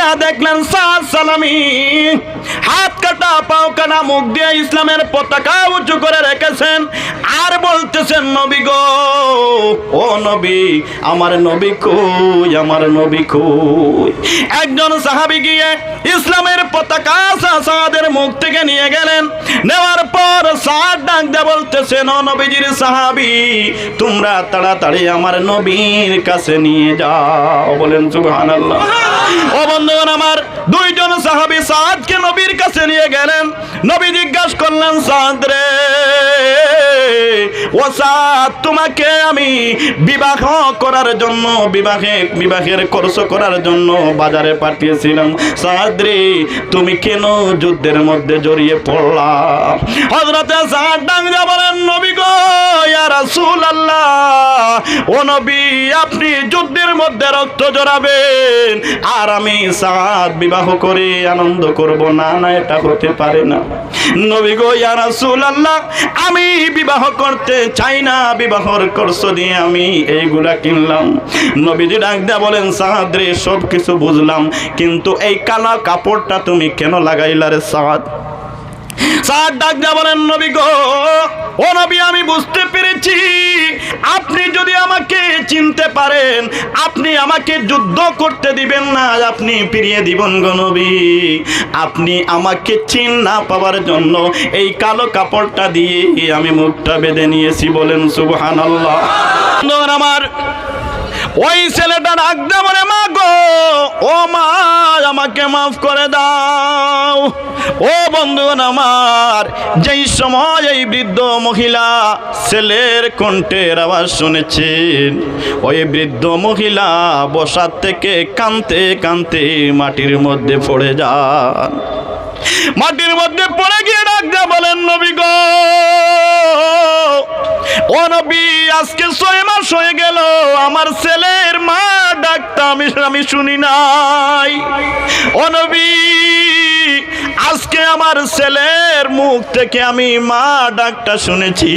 তাকায়া দেখলেন সাদ সালামি হাত কাটা পাও কাটা মুখ দিয়ে ইসলামের পতাকা উঁচু করে রেখেছেন আর বলতেছেন নবী গো ও নবী আমার নবী কই আমার নবী কই। একজন সাহাবী গিয়ে ইসলামের পতাকা সাদের মুখ থেকে নিয়ে গেলেন। নেওয়ার পর সাদ ডাক দিয়ে বলতেছেন ও নবীজির সাহাবী তোমরা তাড়াতাড়ি আমার নবীর কাছে নিয়ে যাও। বলেন সুবহানাল্লাহ। ও বন্ধুগণ আমার দুইজন সাহাবী সাদকে নবীর কাছে নিয়ে গেলেন। নবী জিজ্ঞাসা করলেন সাদ রে ও সাদ তোমাকে আমি বিবাহ করার জন্য বিবাহের কোর্স করার জন্য বাজারে পাঠিয়েছিলাম। সাদ রে তুমি কেন যুদ্ধের মধ্যে জড়িয়ে পড়লা? হযরতে সাদ ডাক দিয়ে বলেন নবী গো ইয়া রাসূলুল্লাহ ও নবী আপনি যুদ্ধের মধ্যে রক্ত জড়াবেন আর আমি সাদ বিবাহ করে আনন্দ করব না? না এটা হতে পারে না। নবী গো ইয়া রাসূলুল্লাহ আমি বিবাহ করতে চাই না, বিবাহর কোর্স দিয়ে আমি এইগুলা কিনলাম। নবীজি ডাক দিয়ে বলেন সাদ রে সব কিছু বুঝলাম কিন্তু এই কালা কাপড়টা তুমি কেন লাগাইলা রে সাদ? সাদ ডাক দিয়ে বলেন নবী গো ও নবী আমি বুঝতে পেরেছি আপনি যদি আমাকে চিনতে পারেন আপনি আমাকে যুদ্ধ করতে দিবেন না, আপনি ফিরিয়ে দিবেন গো নবী। আপনি আমাকে চিন না পাওয়ার জন্য এই কালো কাপড়টা দিয়ে আমি মুখটা বেঁধে নিয়েছি। বলেন সুবহানাল্লাহ। আমার ওই ছেলেটা ডাক দিয়ে বলে মা গো ও মা আমাকে মাফ করে দাও। ও বন্ধুগণ আমার যেই সময় এই বৃদ্ধ মহিলা ছেলের কণ্ঠের আওয়াজ শুনেছেন ওই বৃদ্ধ মহিলা বসার থেকে কাঁদতে কাঁদতে মাটির মধ্যে পড়ে যান। মাটির মধ্যে পড়ে গিয়ে ডাক দিয়ে বলেন নবী গো ও নবী আজকে 6 মাস হয়ে গেল আমার ছেলের মা ডাকটা আমি শুনি নাই। ও নবী আজকে আমার ছেলের মুখ থেকে আমি মা ডাকটা শুনেছি।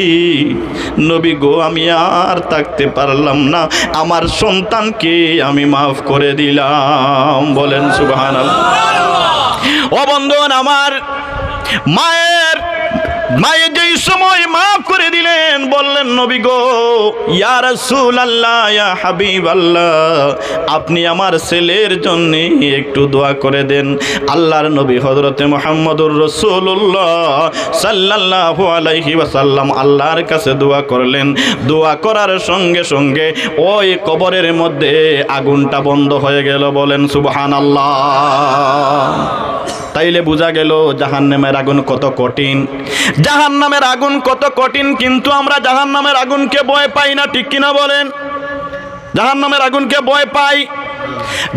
নবী গো আমি আর থাকতে পারলাম না, আমার সন্তানকে আমি মাফ করে দিলাম। বলেন সুবহানাল্লাহ। ও বন্ধুগণ আমার মায়ের যেই সময় মাফ করে দিলেন বললেন নবী গো ইয়া রাসূলুল্লাহ ইয়া হাবিবাল্লাহ আপনি আমার ছেলের জন্য একটু দোয়া করে দেন। আল্লাহর নবী হযরতে মুহাম্মদুর রাসূলুল্লাহ সাল্লাল্লাহু আলাইহি ওয়াসাল্লাম আল্লাহর কাছে দোয়া করলেন। দোয়া করার সঙ্গে সঙ্গে ওই কবরের মধ্যে আগুনটা বন্ধ হয়ে গেল। বলেন সুবহানাল্লাহ। তাইলে বোঝা গেল জাহান্নামের আগুন কত কঠিন। জাহান্নামের আগুন কত কঠিন কিন্তু আমরা জাহান্নামের আগুনকে ভয় পাই না, ঠিক কিনা বলেন? জাহান্নামের আগুনকে ভয় পাই।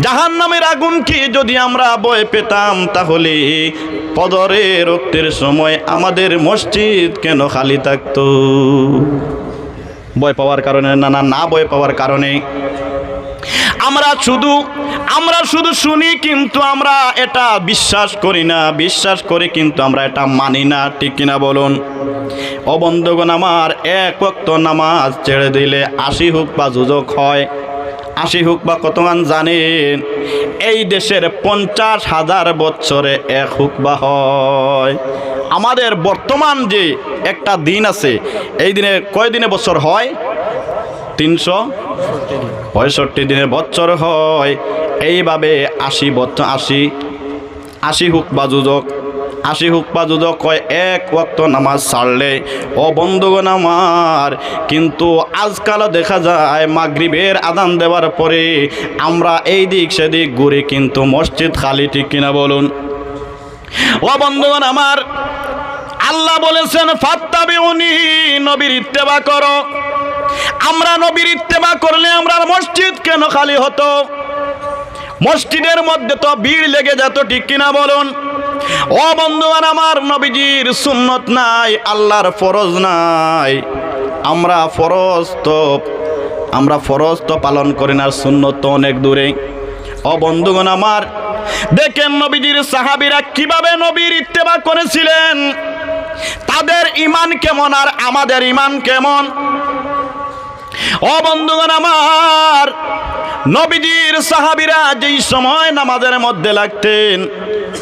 জাহান্নামের আগুনকে যদি আমরা ভয় পেতাম তাহলে কদরে রক্তের সময় আমাদের মসজিদ কেন খালি থাকতো? ভয় পাওয়ার কারণে না ভয় পাওয়ার কারণে। আমরা শুধু শুনি কিন্তু আমরা এটা বিশ্বাস করি না, বিশ্বাস করে কিন্তু আমরা এটা মানি না, ঠিক কিনা বলুন? ও বন্ধুগণ আমার এক ওয়াক্ত নামাজ ছেড়ে দিলে 80 হুকবা যুজক হয়। 80 হুকবা কতমান জানেন? এই দেশের 50,000 বছরে 1 হুকবা হয়। আমাদের বর্তমান যে একটা দিন আছে এই দিনে কয় দিনে বছর হয়? 365 দিনের বছর হয়। এইভাবে 80 হুকবা যুজক 80 হুকবা যুজক হয় এক ওয়াক্ত নামাজ ছাড়লে। ও বন্ধুগণ আমার কিন্তু আজকাল দেখা যায় মাগরিবের আযান দেওয়ার পরে আমরা এই দিক সেদিক ঘুরে কিন্তু মসজিদ খালি, ঠিক কিনা বলুন? ও বন্ধুগণ আমার আল্লাহ বলেছেন ফাত্তাবিউনি নবীর ইত্তেবা করো। আমরা নবীর ইত্তেবা করলে আমরা মসজিদ কেন খালি হতো? মসজিদের মধ্যে তো ভিড় লেগে যেত, ঠিক কিনা বলুন? ও বন্ধুগণ আমার নবীজির সুন্নত নাই, আল্লাহর ফরজ নাই। আমরা ফরজ তো পালন করি না, সুন্নত তো অনেক দূরে। ও বন্ধুগণ আমার দেখেন নবীজির সাহাবীরা কিভাবে নবীর ইত্তেবা করেছিলেন, তাদের ঈমান কেমন আর আমাদের ঈমান কেমন। ও বন্ধুগণ আমার নবীজির সাহাবীরা যেই সময় নামাজের মধ্যে লাগতেন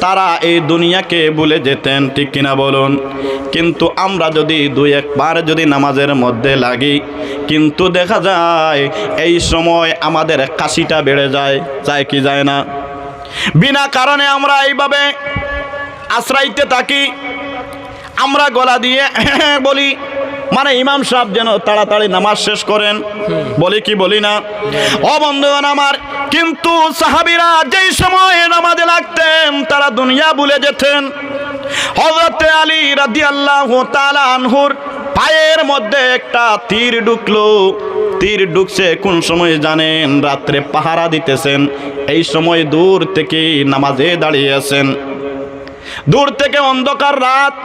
তারা এই দুনিয়াকে ভুলে যেতেন, ঠিক কিনা বলুন? কিন্তু আমরা যদি দুই একবার যদি নামাজের মধ্যে লাগি, কিন্তু দেখা যায় এই সময় আমাদের কাশিটা বেড়ে যায়, যায় কি যায় না? বিনা কারণে আমরা এইভাবে আশ্রাইতে থাকি, আমরা গলা দিয়ে বলি, মানে ইমাম সাহেব যেন তাড়াতাড়ি নামাজ শেষ করেন, বলি কি বলি না? ও বন্ধুগণ আমার, কিন্তু সাহাবীরা যেই সময় নামাজে লাগতেন তারা দুনিয়া ভুলে যেতেন। হযরত আলী রাদিয়াল্লাহু তাআলা আনহুর পায়ের মধ্যে একটা তীর ঢুকলো। তীর ঢুকছে কোন সময় জানেন? রাত্রে পাহারা দিতেছেন, এই সময় দূর থেকে নামাজে দাঁড়িয়ে আছেন। দূর থেকে অন্ধকার রাত,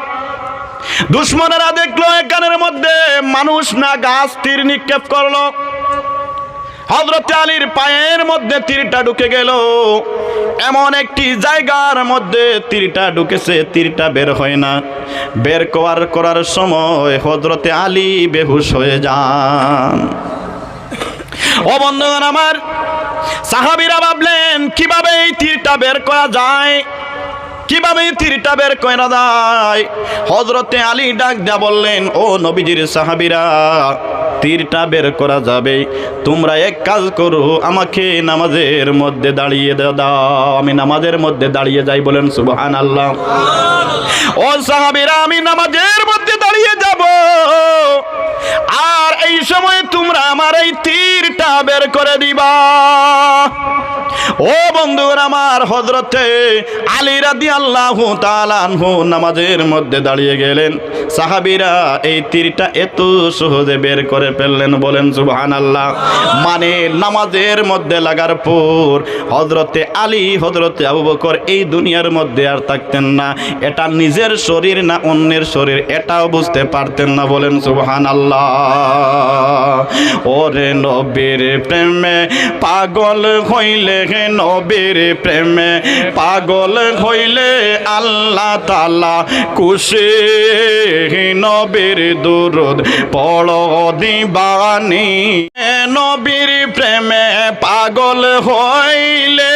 দুশমনেরা দেখলো এখানের মধ্যে মানুষ না গাছ, তীর নিক্ষেপ করলো। হযরত আলীর পায়ের মধ্যে তীরটা ঢুকে গেল। এমন একটি জায়গার মধ্যে তীরটা ঢুকেছে, তীরটা বের হয় না। বের করার সময় হযরত আলী বেহুশ হয়ে যান। ও বন্ধুগণ আমার, সাহাবীরা ভাবলেন কিভাবে এই তীরটা বের করা যায়, কিভাবে তীরটা বের করা যায়? হযরতে আলী ডাক দিয়া বললেন, ও নবীজির সাহাবীরা, তীরটা বের করা যাবে, তোমরা এক কাজ করো, আমাকে নামাজের মধ্যে দাঁড়িয়ে দাও, আমি নামাজের মধ্যে দাঁড়িয়ে যাই। বলেন সুবহানাল্লাহ। ও সাহাবীরা, আমি নামাজের মধ্যে দাঁড়িয়ে যাব, আর এই সময় তোমরা আমার এই তীরটা বের করে দিবা। ও বন্ধুরা আমার, হযরতে আলী রাদিয়াল্লাহু তাআলা আনহু নামাজের মধ্যে দাঁড়িয়ে গেলেন। সাহাবীরা এই তীরটা এত সহজে বের করে ফেললেন। বলেন সুবহানাল্লাহ। মানে নামাজের মধ্যে লাগার পর হযরতে আলী, হযরতে আবু বকর এই দুনিয়ার মধ্যে আর থাকতেন না। এটা নিজের শরীর না অন্যের শরীর, এটাও বুঝতে পারতেন না। বলেন সুবহানাল্লাহ। ওরে নবীর প্রেমে পাগল হইলে, নবীর প্রেমে পাগল হইলে আল্লাহ তাআলা খুশি। নবীর দুরূদ পড়ো দিবানি, নবীর প্রেমে পাগল হইলে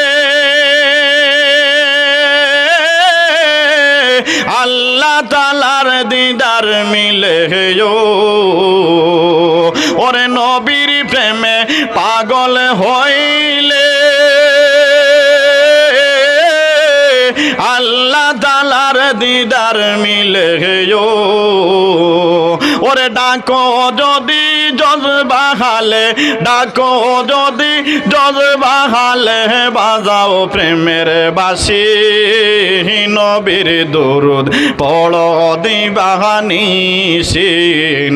আল্লাহ তাআলার দিদার মিলে। ওরে নবীর প্রেমে পাগল হইলে আল্লাহ তাআলার দিদার মিলে। ওরে ডাকো যদি জজবা হালে, ডাকো যদি জজবা হালে, বাজাও প্রেমের বাঁশি। নবীর দুরূদ পড়ো দিবানিশি।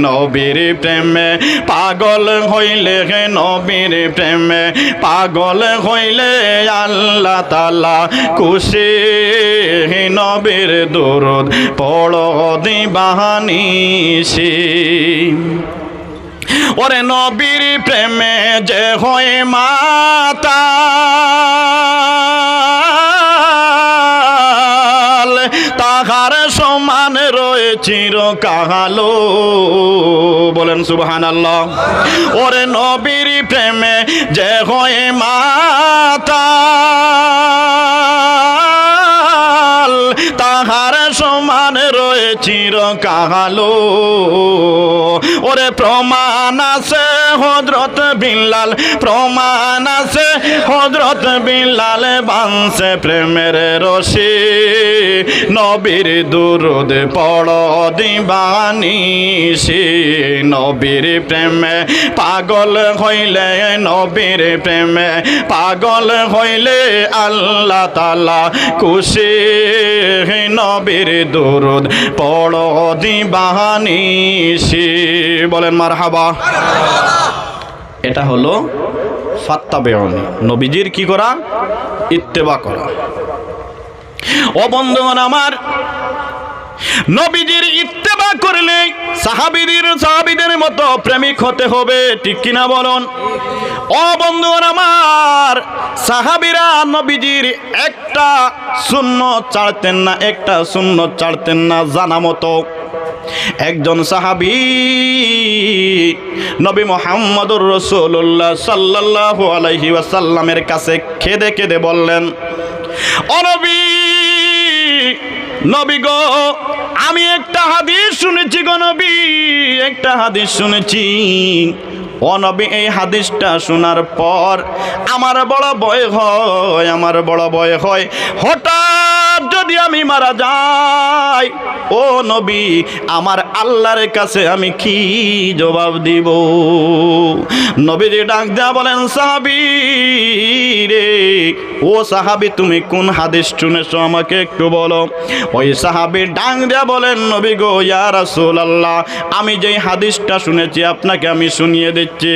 নবীর প্রেমে পাগল হইলে, নবীর প্রেমে পাগল হইলে আল্লাহ তাআলা খুশি। নবীর দুরূদ পড়ো দিবানিশি। ওরে নবীর প্রেমে যে হয় মাতাল, তাহার সমান রয়ে চিরকালো। বলেন সুবহানাল্লাহ। ওরে নবীর প্রেমে যে হয় মাতাল, তাহার সমান রয়ে চিরকালো। ওরে প্রমাণ আছে হযরত বিল্লাল, প্রমাণ আছে হযরত বিল্লাল, বাঁধছে প্রেমের রশি। নবীর দুরূদ পড়ো দিবানিশি। নবীর প্রেমে পাগল হইলে, নবীর প্রেমে পাগল হইলে আল্লাহ তাআলা খুশি। নবীর দুরূদ পড়ো দিবানিশি। বলেন মারহাবা। এটা হলো ফাত্তাবিউনি, নবীজির কি করা? ইত্তেবা করা। ও বন্ধুগণ আমার, নবীজির ইত্তেবা করলে সাহাবীদের মতো প্রেমিক হতে হবে, ঠিক কিনা বলুন? ও বন্ধুগণ আমার, সাহাবীরা নবীজির একটা সুন্নত ছাড়তেন না, একটা সুন্নত ছাড়তেন না জানা মতো। একজন সাহাবী নবী মুহাম্মদুর রাসূলুল্লাহ সাল্লাল্লাহু আলাইহি ওয়াসাল্লামের কাছে কেঁদে কেঁদে বললেন, ও নবী, নবী গো, আমি একটা হাদিস শুনেছি গো নবী, একটা হাদিস শুনেছি। ও নবী, এই হাদিসটা শোনার পর আমার বড় ভয় হয়, আমার বড় ভয় হয়, হঠাৎ যদি আমি মারা যাই, ও নবী, আমার আল্লাহর কাছে আমি কি জবাব দিব? নবীজি ডাক দেয়া বলেন, সাহাবী রে, ও সাহাবী, তুমি কোন হাদিস শুনেছো আমাকে একটু বলো। ওই সাহাবী ডাক দেয়া বলেন, নবী গো, ইয়া রাসূলুল্লাহ, আমি যেই হাদিসটা শুনেছি আপনাকে আমি শুনিয়ে দিচ্ছি।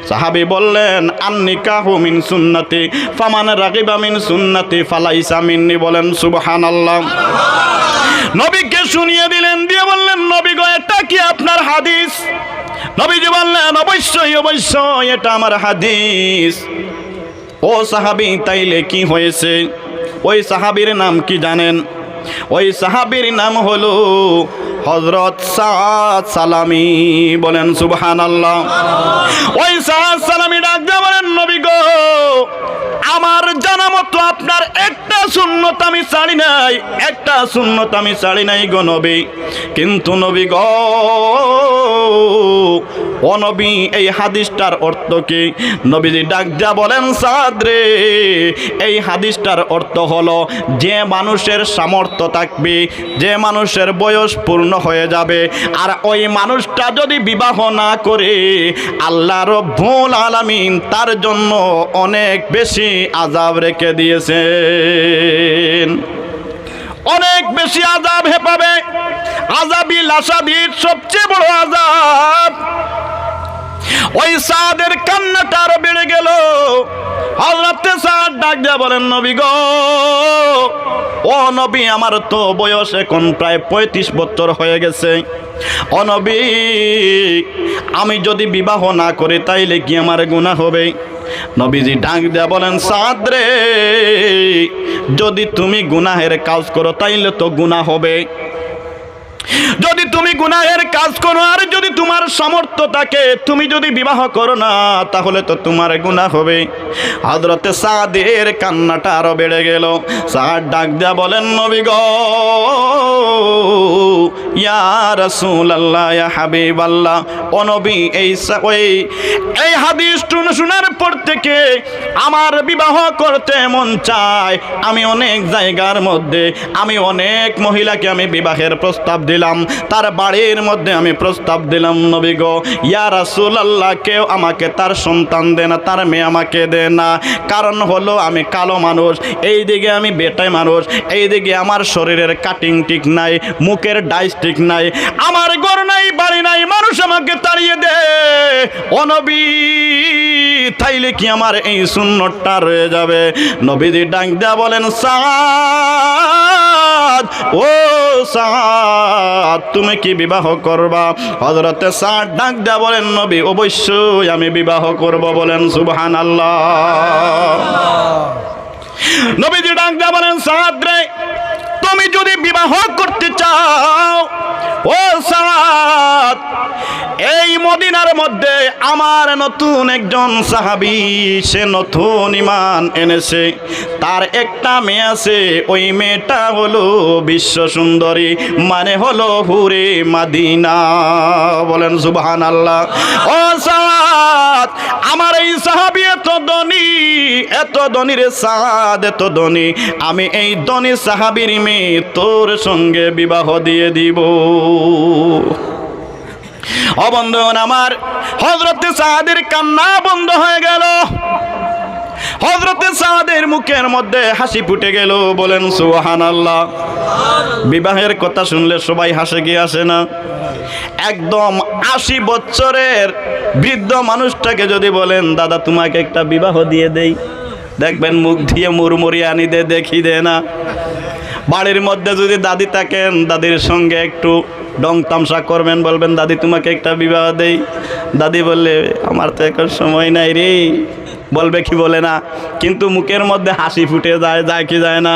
সাহাবী বললেন, আন-নিকাহু মিন সুন্নতি ফামান রাগিবা মিন সুন্নতি ফালাইসা মিন্নি। বলেন সুবহানাল্লাহ। নবীকে শুনিয়ে দিলেন, দিয়ে বললেন, নবী গো, এটা কি আপনার হাদিস? নবীজি বললেন, অবশ্যই অবশ্যই, এটা আমার হাদিস। ও সাহাবী, তাইলে কি হয়েছে? ওই সাহাবীর নাম কি জানেন? ওই সাহাবীর নাম হলো হযরত সাদ সালামী। বলেন সুবহানাল্লাহ। ওই সাদ সালামী ডাক দিয়ে বলেন, নবী গো, আমার জানা মতো আপনার একটা সুন্নত আমি ছাড়ি নাই, একটা সুন্নত আমি ছাড়ি নাই গো নবী। কিন্তু নবী গো, ও নবী, এই হাদিসটার অর্থ কি? নবীজি ডাক দিয়া বলেন, সাদ রে, এই হাদিসটার অর্থ হলো, যে মানুষের সামর্থ্য থাকবে, যে মানুষের বয়স পূর্ণ হয়ে যাবে, আর ওই মানুষটা যদি বিবাহ না করে, আল্লাহ রব্বুল আলামিন তার জন্য অনেক বেশি আযাব রেখে দিয়েছেন, অনেক বেশি আযাব পাবে। আযাবিল আসাদির সবচেয়ে বড় আযাব। ওই সাদের কান্নাটা আরো বেড়ে গেল। হযরত সাদ ডাক দিয়া বলেন, নবী গো, ও নবী, আমার তো বয়স এখন প্রায় 35 বছর হয়ে গেছে। ও নবী, আমি যদি বিবাহ না করি তাইলে কি আমার গুনাহ হবে? নবীজি ডাক দিয়া বলেন, সাদ রে, যদি তুমি গুনাহের কাজ করো তাইলে তো গুনাহ হবে। যদি তুমি গুনাহের কাজ করো আর যদি তোমার সামর্থ্য থাকে, তুমি যদি বিবাহ করো না, তাহলে তো তোমার গুনাহ হবে। হযরতে সাদের কান্নাটা আরো বেড়ে গেল। সাদ ডাক দিয়া বলেন, নবী গো, ইয়া রাসূলুল্লাহ, ইয়া হাবিবাল্লাহ, ও নবী, এই হাদিস শোনার পর থেকে আমার বিবাহ করতে মন চায়। আমি অনেক জায়গার মধ্যে, আমি অনেক মহিলাকে আমি বিবাহের প্রস্তাব দিলাম, তার বাড়ির মধ্যে আমি প্রস্তাব দিলাম, নবী গো, ইয়া রাসূলুল্লাহ, কেউ আমাকে তার সন্তান দেয় না, তার মেয়ে আমাকে দেয় না। কারণ হলো, আমি কালো মানুষ, এইদিকে আমি বেটাই মানুষ, এইদিকে আমার শরীরের কাটিং ঠিক নাই, মুখের ডাইস ঠিক নাই, আমার ঘর নাই, বাড়ি নাই, মানুষ আমাকে তাড়িয়ে দে। ও নবী, তাইলে কি আমার এই সুন্নতটা রয়ে যাবে? নবীজি ডাক দেয়া বলেন, সাদ, ও সাদ, তুমি কি বিবাহ করবা? হযরতে সাদ ডাক দেয়া বলেন, নবী, অবশ্যই আমি বিবাহ করব। বলেন সুবহানাল্লাহ। নবীজি ডাক দেয়া বলেন, সাদ রে, তুমি যদি বিবাহ করতে চাও, ও সাদ, এই মদিনার মধ্যে আমার নতুন একজন সাহাবী, সে নতুন ঈমান এনেছে, তার একটা মেয়ে আছে, ওই মেয়েটা হলো বিশ্ব সুন্দরী, মানে হলো হুরে মাদিনা। বলেন সুবহানাল্লাহ। ও সাদ, আমার এই সাহাবী এত ধনী, এত ধনী রে সাদ, এত ধনী, আমি এই ধনী সাহাবীর মেয়ে তোর সঙ্গে বিবাহ দিয়ে দিব। ও বন্ধুগণ আমার, হযরতে সাদের কান্না বন্ধ হয়ে গেল। হযরতে সাদের মুখের মধ্যে হাসি ফুটে গেল। বলেন সুবহানাল্লাহ। বিবাহের কথা শুনলে সবাই হাসে কি আসে না? একদম 80 বছরের বৃদ্ধ মানুষটাকে যদি বলেন, দাদা তোমাকে একটা বিবাহ দিয়ে দেই, দেখবেন মুখ দিয়ে মুড়মুড়ি আনি দে, দেখি দে না। বাড়ির মধ্যে যদি দাদি থাকেন, দাদির সঙ্গে একটু ডং তামসা করবেন, বলবেন, দাদি তোমাকে একটা বিবাহ দেই। দাদি বললে, আমার তো এখন সময় নাই রে, বলবে কি বলে না, কিন্তু মুখের মধ্যে হাসি ফুটে যায়, যায় কি যায় না?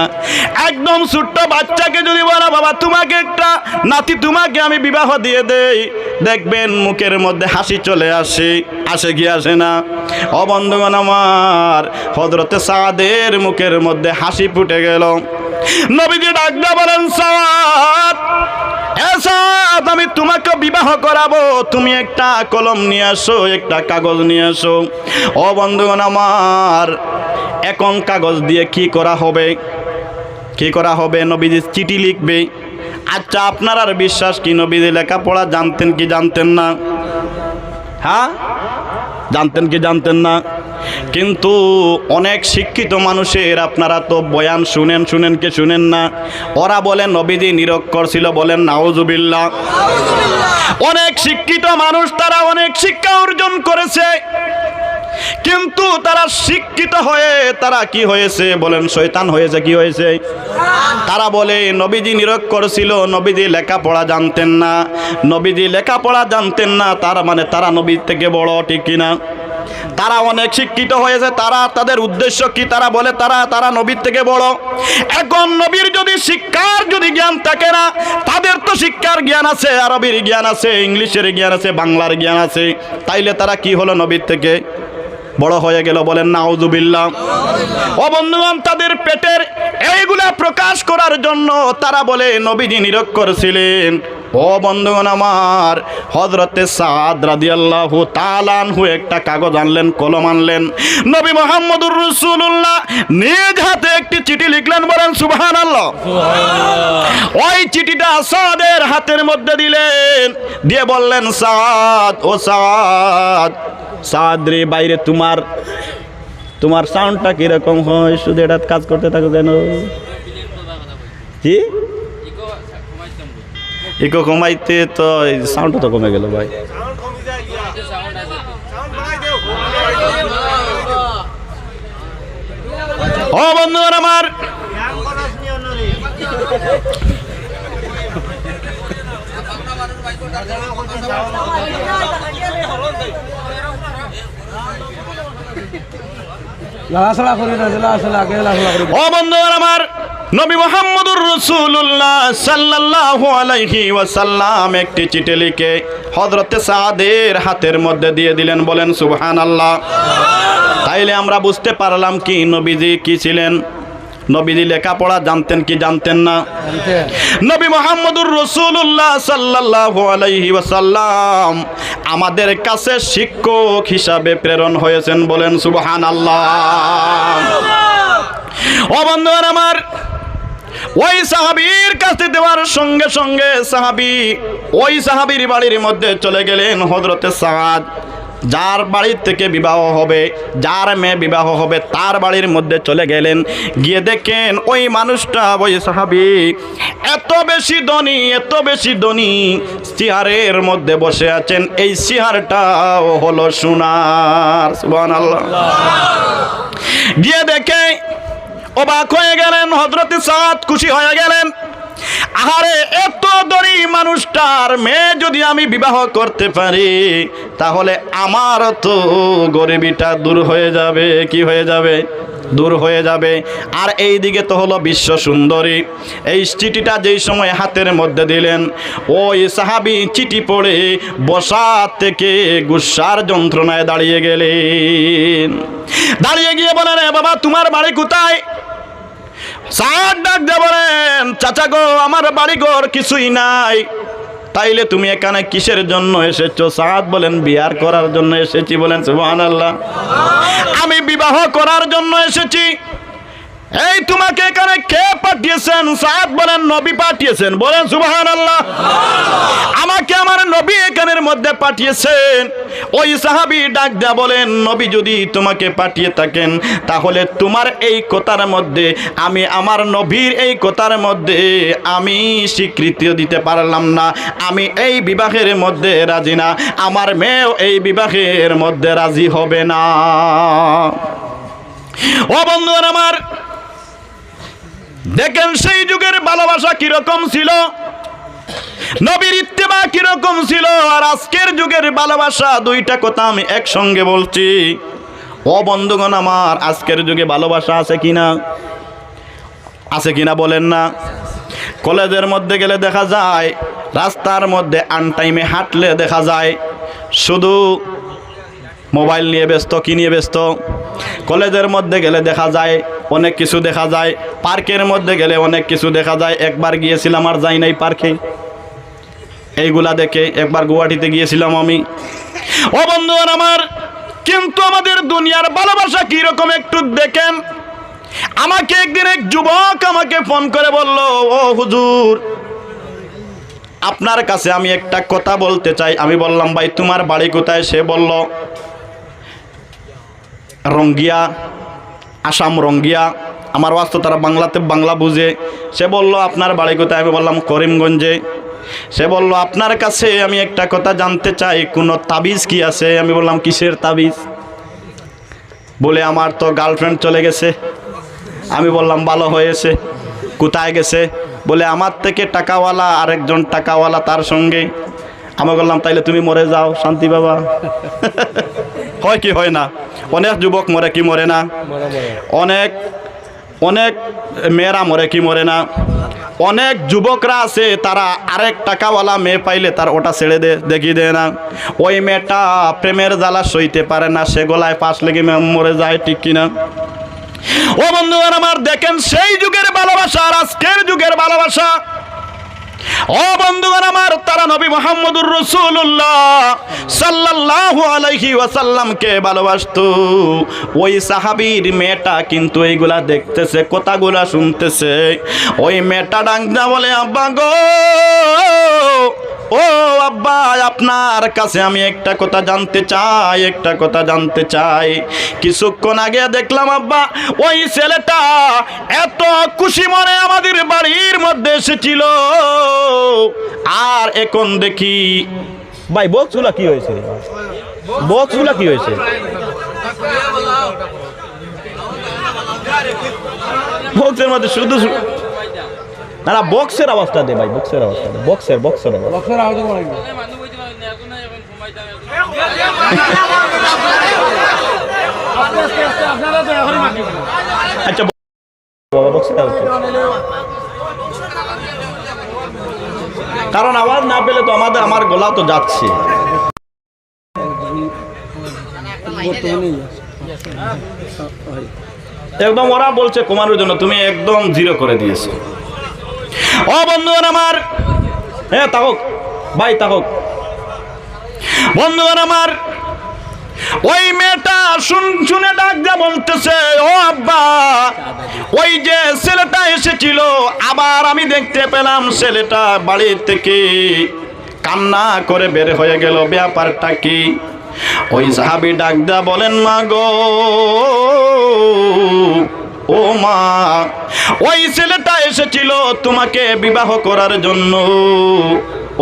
একদম ছোট্ট বাচ্চাকে যদি বলা বাবা তোমাকে একটা নাতি তোমাকে আমি বিবাহ দিয়ে দেই, দেখবেন মুখের মধ্যে হাসি চলে আসে, আসে কি আসে না? ও বন্ধুগণ আমার, হযরতে সাদের মুখের মধ্যে হাসি ফুটে গেল। নবীজি ডাক দিয়ে বলেন সাদ, সাদ আমি তোমাকে বিবাহ করাবো, তুমি একটা কলম নিয়ে আসো, একটা কাগজ নিয়ে আসো। ও বন্ধুগণ আমার, এখন কাগজ দিয়ে কি করা হবে? কি করা হবে? নবীজি চিঠি লিখবে। আচ্ছা আপনার আর বিশ্বাস কি নবীজি লেখাপড়া জানতেন কি জানতেন না? হ্যাঁ, জানতেন কি জানতেন না? কিন্তু অনেক শিক্ষিত মানুষের আপনারা তো বয়ান শুনেন, শুনেন কি শুনেন না? ওরা বলেন নবীজি নিরক্ষর ছিল, বলেন নাউজুবিল্লাহ। অনেক শিক্ষিত মানুষ, তারা অনেক শিক্ষা অর্জন করেছে, কিন্তু তারা শিক্ষিত হয়ে তারা কি হয়েছে? বলেন শয়তান হয়েছে। কি হয়েছে? তারা বলে নবীজি নিরক্ষর ছিল, নবীজি লেখাপড়া জানতেন না। নবীজি লেখাপড়া জানতেন না তার মানে তারা নবীর থেকে বড়, ঠিক কিনা? তারা অনেক শিক্ষিত হয়েছে, তারা তাদের উদ্দেশ্য কি? তারা বলে তারা নবীর থেকে বড়। এখন নবীর যদি শিক্ষার যদি জ্ঞান থাকে না, তাদের তো শিক্ষার জ্ঞান আছে, আরবির জ্ঞান আছে, ইংলিশের জ্ঞান আছে, বাংলার জ্ঞান আছে, তাইলে তারা কি হলো? নবীর থেকে বড় হয়ে গেল। বলেন নাউজুবিল্লাহ। ও বন্ধুগণ, তাদের পেটের এইগুলা প্রকাশ করার জন্য তারা বলে নবীজি নিরক্ষর ছিলেন। ও বন্ধুগণ আমার, হযরতে সাদ রাদিয়াল্লাহু তাআলা আনহু একটা কাগজ আনলেন, কলম আনলেন। নবী মুহাম্মদুর রাসূলুল্লাহ নিজ হাতে একটি চিঠি লিখলেন। বলেন সুবহানাল্লাহ। ওই চিঠিটা সাদের হাতের মধ্যে দিলেন, দিয়ে বললেন সাদ, ও সাদ, সাদ রে, বাইরে তোমার সাউন্ডটা কিরকম হয়? শুধু এটা কাজ করতে থাকো কেন? কি ইকো কমাইতে? তো সাউন্ডটা তো কমে গেল ভাই। ও বন্ধুরা আমার, ও বন্ধুরা আমার, নবী মুহাম্মদুর রাসূলুল্লাহ সাল্লাল্লাহু আলাইহি ওয়াসাল্লাম একটি চিঠি লিখে হযরতে সাদের হাতের মধ্যে দিয়ে দিলেন। বলেন সুবহানাল্লাহ। তাইলে আমরা বুঝতে পারলাম কি নবীজি কি ছিলেন? নবীজি লেখাপড়া জানতেন কি জানতেন না? নবী মুহাম্মদুর রাসূলুল্লাহ সাল্লাল্লাহু আলাইহি ওয়াসাল্লাম আমাদের কাছে শিক্ষক হিসাবে প্রেরণ হয়েছেন। বলেন সুবহানাল্লাহ। ও বন্ধুরা আমার, ওই সাহাবীর কাছে দেওয়ার সঙ্গে সঙ্গে ওই সাহাবীর বাড়ির মধ্যে চলে গেলেন হযরতে সাদ। যার বাড়ি থেকে বিবাহ হবে, যার মেয়ে বিবাহ হবে, তার বাড়ির মধ্যে চলে গেলেন। গিয়ে দেখেন ওই মানুষটা, ওই সাহাবী এত বেশি ধনী, চেয়ারের মধ্যে বসে আছেন। এই চেয়ারটাও হলো সোনার। সুবহানাল্লাহ। গিয়ে দেখে অবাক হয়ে গেলেন হযরতে সাদ, খুশি হয়ে গেলেন। আরে এত ধনী মানুষটার মেয়ে যদি আমি বিবাহ করতে পারি, তাহলে আমার তো গরিবিটা দূর হয়ে যাবে। কি হয়ে যাবে? দূর হয়ে যাবে। আর এই দিকে তো হলো বিশ্ব সুন্দরী। এই চিঠিটা যেই সময় হাতের মধ্যে দিলেন, ওই সাহাবী চিঠি পড়ে বসা থেকে গুসার যন্ত্রণায় দাঁড়িয়ে গেলেন। দাঁড়িয়ে গিয়ে বলেন, বাবা তোমার বাড়ি কোথায়? সাদ ডাক দিয়ে বলেন, চাচা গো, আমার বাড়ি ঘর কিছুই নাই। তাইলে তুমি এখানে কিসের জন্য এসেছো? সাদ বলেন, বিয়ার করার জন্য এসেছি। বলেন সুবহানাল্লাহ। আমি বিবাহ করার জন্য এসেছি। এই তোমাকে এখানে কে পাঠিয়েছেন? সাদ বলেন, নবী পাঠিয়েছেন। বলেন সুবহানাল্লাহ। আমাকে আমার নবী এখানের মধ্যে পাঠিয়েছেন। ওই সাহাবী ডাক দেয়া বলেন, নবী যদি তোমাকে পাঠিয়ে থাকেন, তাহলে তোমার এই কথার মধ্যে আমি আমার নবীর এই কথার মধ্যে আমি স্বীকৃতি দিতে পারলাম না। আমি এই বিবাহের মধ্যে রাজি না, আমার মেয়েও এই বিবাহের মধ্যে রাজি হবে না। ও বন্ধুরা আমার, দেখেন সেই যুগের ভালোবাসা কিরকম ছিল, নবীর ইত্তেবা কিরকম ছিল, আর আজকের যুগের ভালোবাসা। দুইটা কথা আমি একসঙ্গে বলছি। ও বন্ধুগণ আমার, আজকের যুগে ভালোবাসা আছে কিনা? আছে কিনা বলেন না? কলেজের মধ্যে গেলে দেখা যায়, রাস্তার মধ্যে আনটাইমে হাঁটলে দেখা যায় শুধু মোবাইল নিয়ে ব্যস্ত, কি নিয়ে ব্যস্ত? কলেজের মধ্যে গেলে দেখা যায় অনেক কিছু দেখা যায়, পার্কের মধ্যে গেলে অনেক কিছু দেখা যায়। একবার গিয়েছিলাম আর যাই নাই পার্কে, এইগুলা দেখে। একবার গুয়াহাটিতে গিয়েছিলাম আমি। ও বন্ধুগণ আমার, কিন্তু আমাদের দুনিয়ার ভালোবাসা কিরকম একটু দেখেন। আমাকে একদিন এক যুবক আমাকে ফোন করে বলল, ও হুজুর, আপনার কাছে আমি একটা কথা বলতে চাই। আমি বললাম, ভাই তোমার বাড়ি কোথায়? সে বলল, রঙ্গিয়া, আসাম রঙ্গিয়া। আমার ওয়াজ তো তারা বাংলাতে বাংলা বুঝে। সে বলল, আপনার বাড়ি কোথায়? আমি বললাম, করিমগঞ্জে। সে বলল, আপনার কাছে আমি একটা কথা জানতে চাই, কোনো তাবিজ কি আছে? আমি বললাম, কিসের তাবিজ? বলে, আমার তো গার্লফ্রেন্ড চলে গেছে। আমি বললাম, ভালো হয়েছে। কোথায় গেছে? বলে, আমার থেকে টাকাওয়ালা আরেকজন টাকাওয়ালা তার সঙ্গে। আমি বললাম, তাইলে তুমি মরে যাও, শান্তি বাবা। হয় কি হয় না? অনেক যুবক মরে কি মরে না? অনেক অনেক মেয়েরা মরে কি মরে না? অনেক যুবকরা আছে তারা আরেক টাকাওয়ালা মেয়ে পাইলে তার ওটা ছেড়ে দেখিয়ে দেয় না। ওই মেয়েটা প্রেমের জ্বালা সইতে পারে না, সে গলায় ফাঁস লেগে মরে যায়, ঠিক কিনা? ও বন্ধুগণ আমার, দেখেন সেই যুগের ভালোবাসা আর আজকের যুগের ভালোবাসা। ও বন্ধুগণ আমার, তারা নবী মুহাম্মদুর রাসূলুল্লাহ সাল্লাল্লাহু আলাইহি ওয়াসাল্লামকে ভালোবাসতো। ওই সাহাবীর মেয়েটা কিন্তু এইগুলা দেখতেছে, কথাগুলা শুনতেছে। ওই মেয়েটা ডাক দিয়া বলে, আব্বা গো, ও আব্বা, আপনার কাছে আমি একটা কথা জানতে চাই, একটা কথা জানতে চাই। কিছুক্ষণ আগে দেখলাম আব্বা, ওই ছেলেটা এত খুশি মনে আমাদের বাড়ির মধ্যে এসেছিল, আর এখন দেখি। ভাই বক্সগুলা কি হয়েছে? বক্সগুলা কি হয়েছে? বক্সের মধ্যে শুধু না, বক্সের আওয়াজটা দে ভাই, বক্সের আওয়াজটা দে। বক্সের আওয়াজ আচ্ছা, কারণ আওয়াজ না পেলে তো আমার গলা তো যাচ্ছে। একদম ওরা বলছে কমানোর জন্য, তুমি একদম জিরো করে দিয়েছো। ও বন্ধুগণ আমার, হ্যাঁ তাহক ভাই, তাহক বন্ধুগণ আমার, ওই মেয়েটা শুনে ডাক যা বলতেছে, ও আব্বা, ওই যে ছেলেটা এসেছিল, আবার আমি দেখতে পেলাম ছেলেটা বাড়ি থেকে কান্না করে বের হয়ে গেল। ব্যাপারটা কি? ওই সাহাবী ডাক দা বলেন, মা গো, ও মা, ওই ছেলেটা এসেছিল তোমাকে বিবাহ করার জন্য।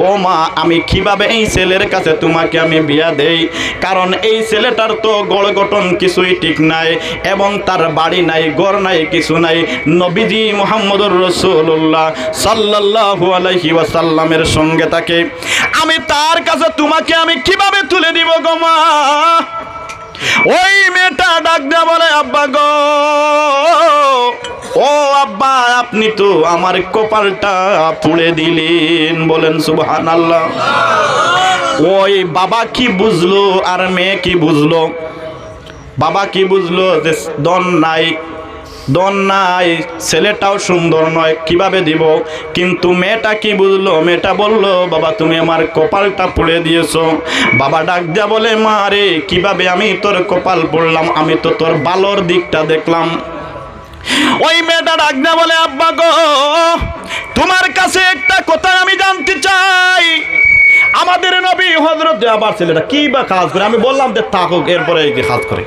ও মা, আমি কিভাবে এই ছেলের কাছে তোমাকে আমি বিয়া দেই? কারণ এই ছেলেটার তো গড় গঠন কিছুই ঠিক নাই, এবং তার বাড়ি নাই, ঘর নাই, কিছু নাই। নবীজি মুহাম্মদুর রাসূলুল্লাহ সাল্লাল্লাহু আলাইহি ওয়াসাল্লামের সঙ্গে থাকে, আমি তার কাছে তোমাকে আমি কিভাবে তুলে দিব গো মা? ওই মেয়েটা ডাক দেয়া বলে, আব্বা গো, ও আব্বা, আপনি তো আমার কপালটা পুড়ে দিলেন। বলেন সুবহানাল্লাহ। ওই বাবা কি বুঝলো আর মেয়ে কি বুঝলো? বাবা কি বুঝলো যে দন নাই, ছেলেটাও সুন্দর নয়, কিভাবে দিব? কিন্তু মেয়েটা কি বুঝলো? মেয়েটা বললো, বাবা তুমি আমার কপালটা পুড়ে দিয়েছো। বাবা ডাক দিয়া বলে, মা রে, কিভাবে আমি তোর কপাল পুড়লাম? আমি তো তোর ভালোর দিকটা দেখলাম। ওই মেয়েটা ডাক দিয়া বলে, আব্বা গো, তোমার কাছে একটা কথা আমি জানতে চাই। আমাদের নবী হযরত, আবার ছেলেটা কি বা কাজ করে? আমি বললাম যে থাকুক, এরপরে এই যে কাজ করে।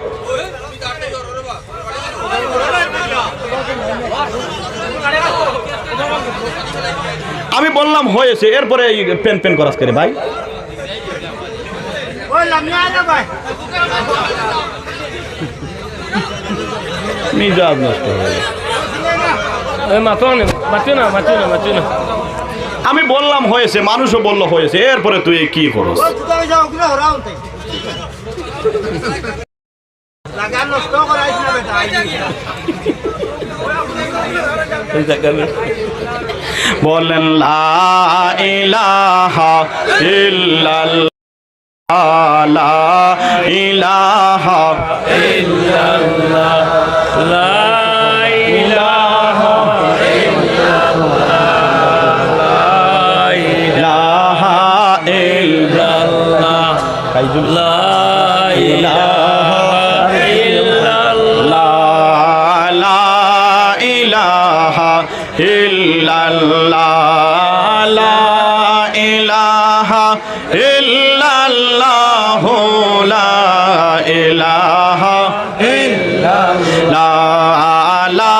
আমি বললাম হয়েছে, এরপরে পেন করাস করে ভাই। মিজাজ নষ্ট হয়ে আমি বললাম হয়েছে, মানুষও বললো হয়েছে, এরপরে তুই কি করস? বলেন লা ইলাহা ইল্লাল্লাহ লা ইলাহা ইল্লাল্লাহ লা ইলাহা ইল্লাল্লাহ লা ইলাহা ইল্লাল্লাহ লা ইলাহা ইল্লাল্লাহ লা ইলাহা ইল্লাল্লাহ লা ইলাহা ইল্লাল্লাহ লা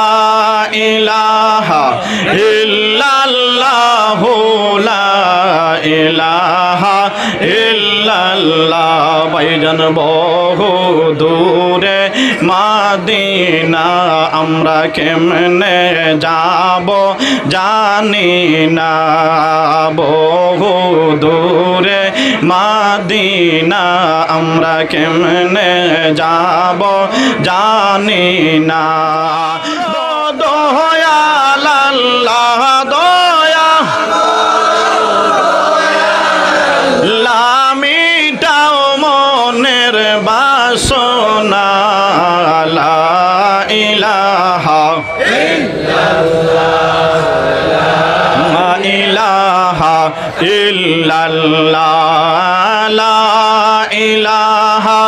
ইলাহা ইল্লাল্লাহ লা ইলাহা ইল্লাল্লাহ ভাইজান বহু দূরে মদিনা আমরা কেমনে যাব জানি না বহু দূরে মদিনা আমরা কেমনে যাব জানি না দয়াল আল্লাহ দয়া লামিটাও মনের বাসনা লা ইলাহা ইল্লাল্লাহ ইলাহা ইল্লাল্লাহ লা ইলাহা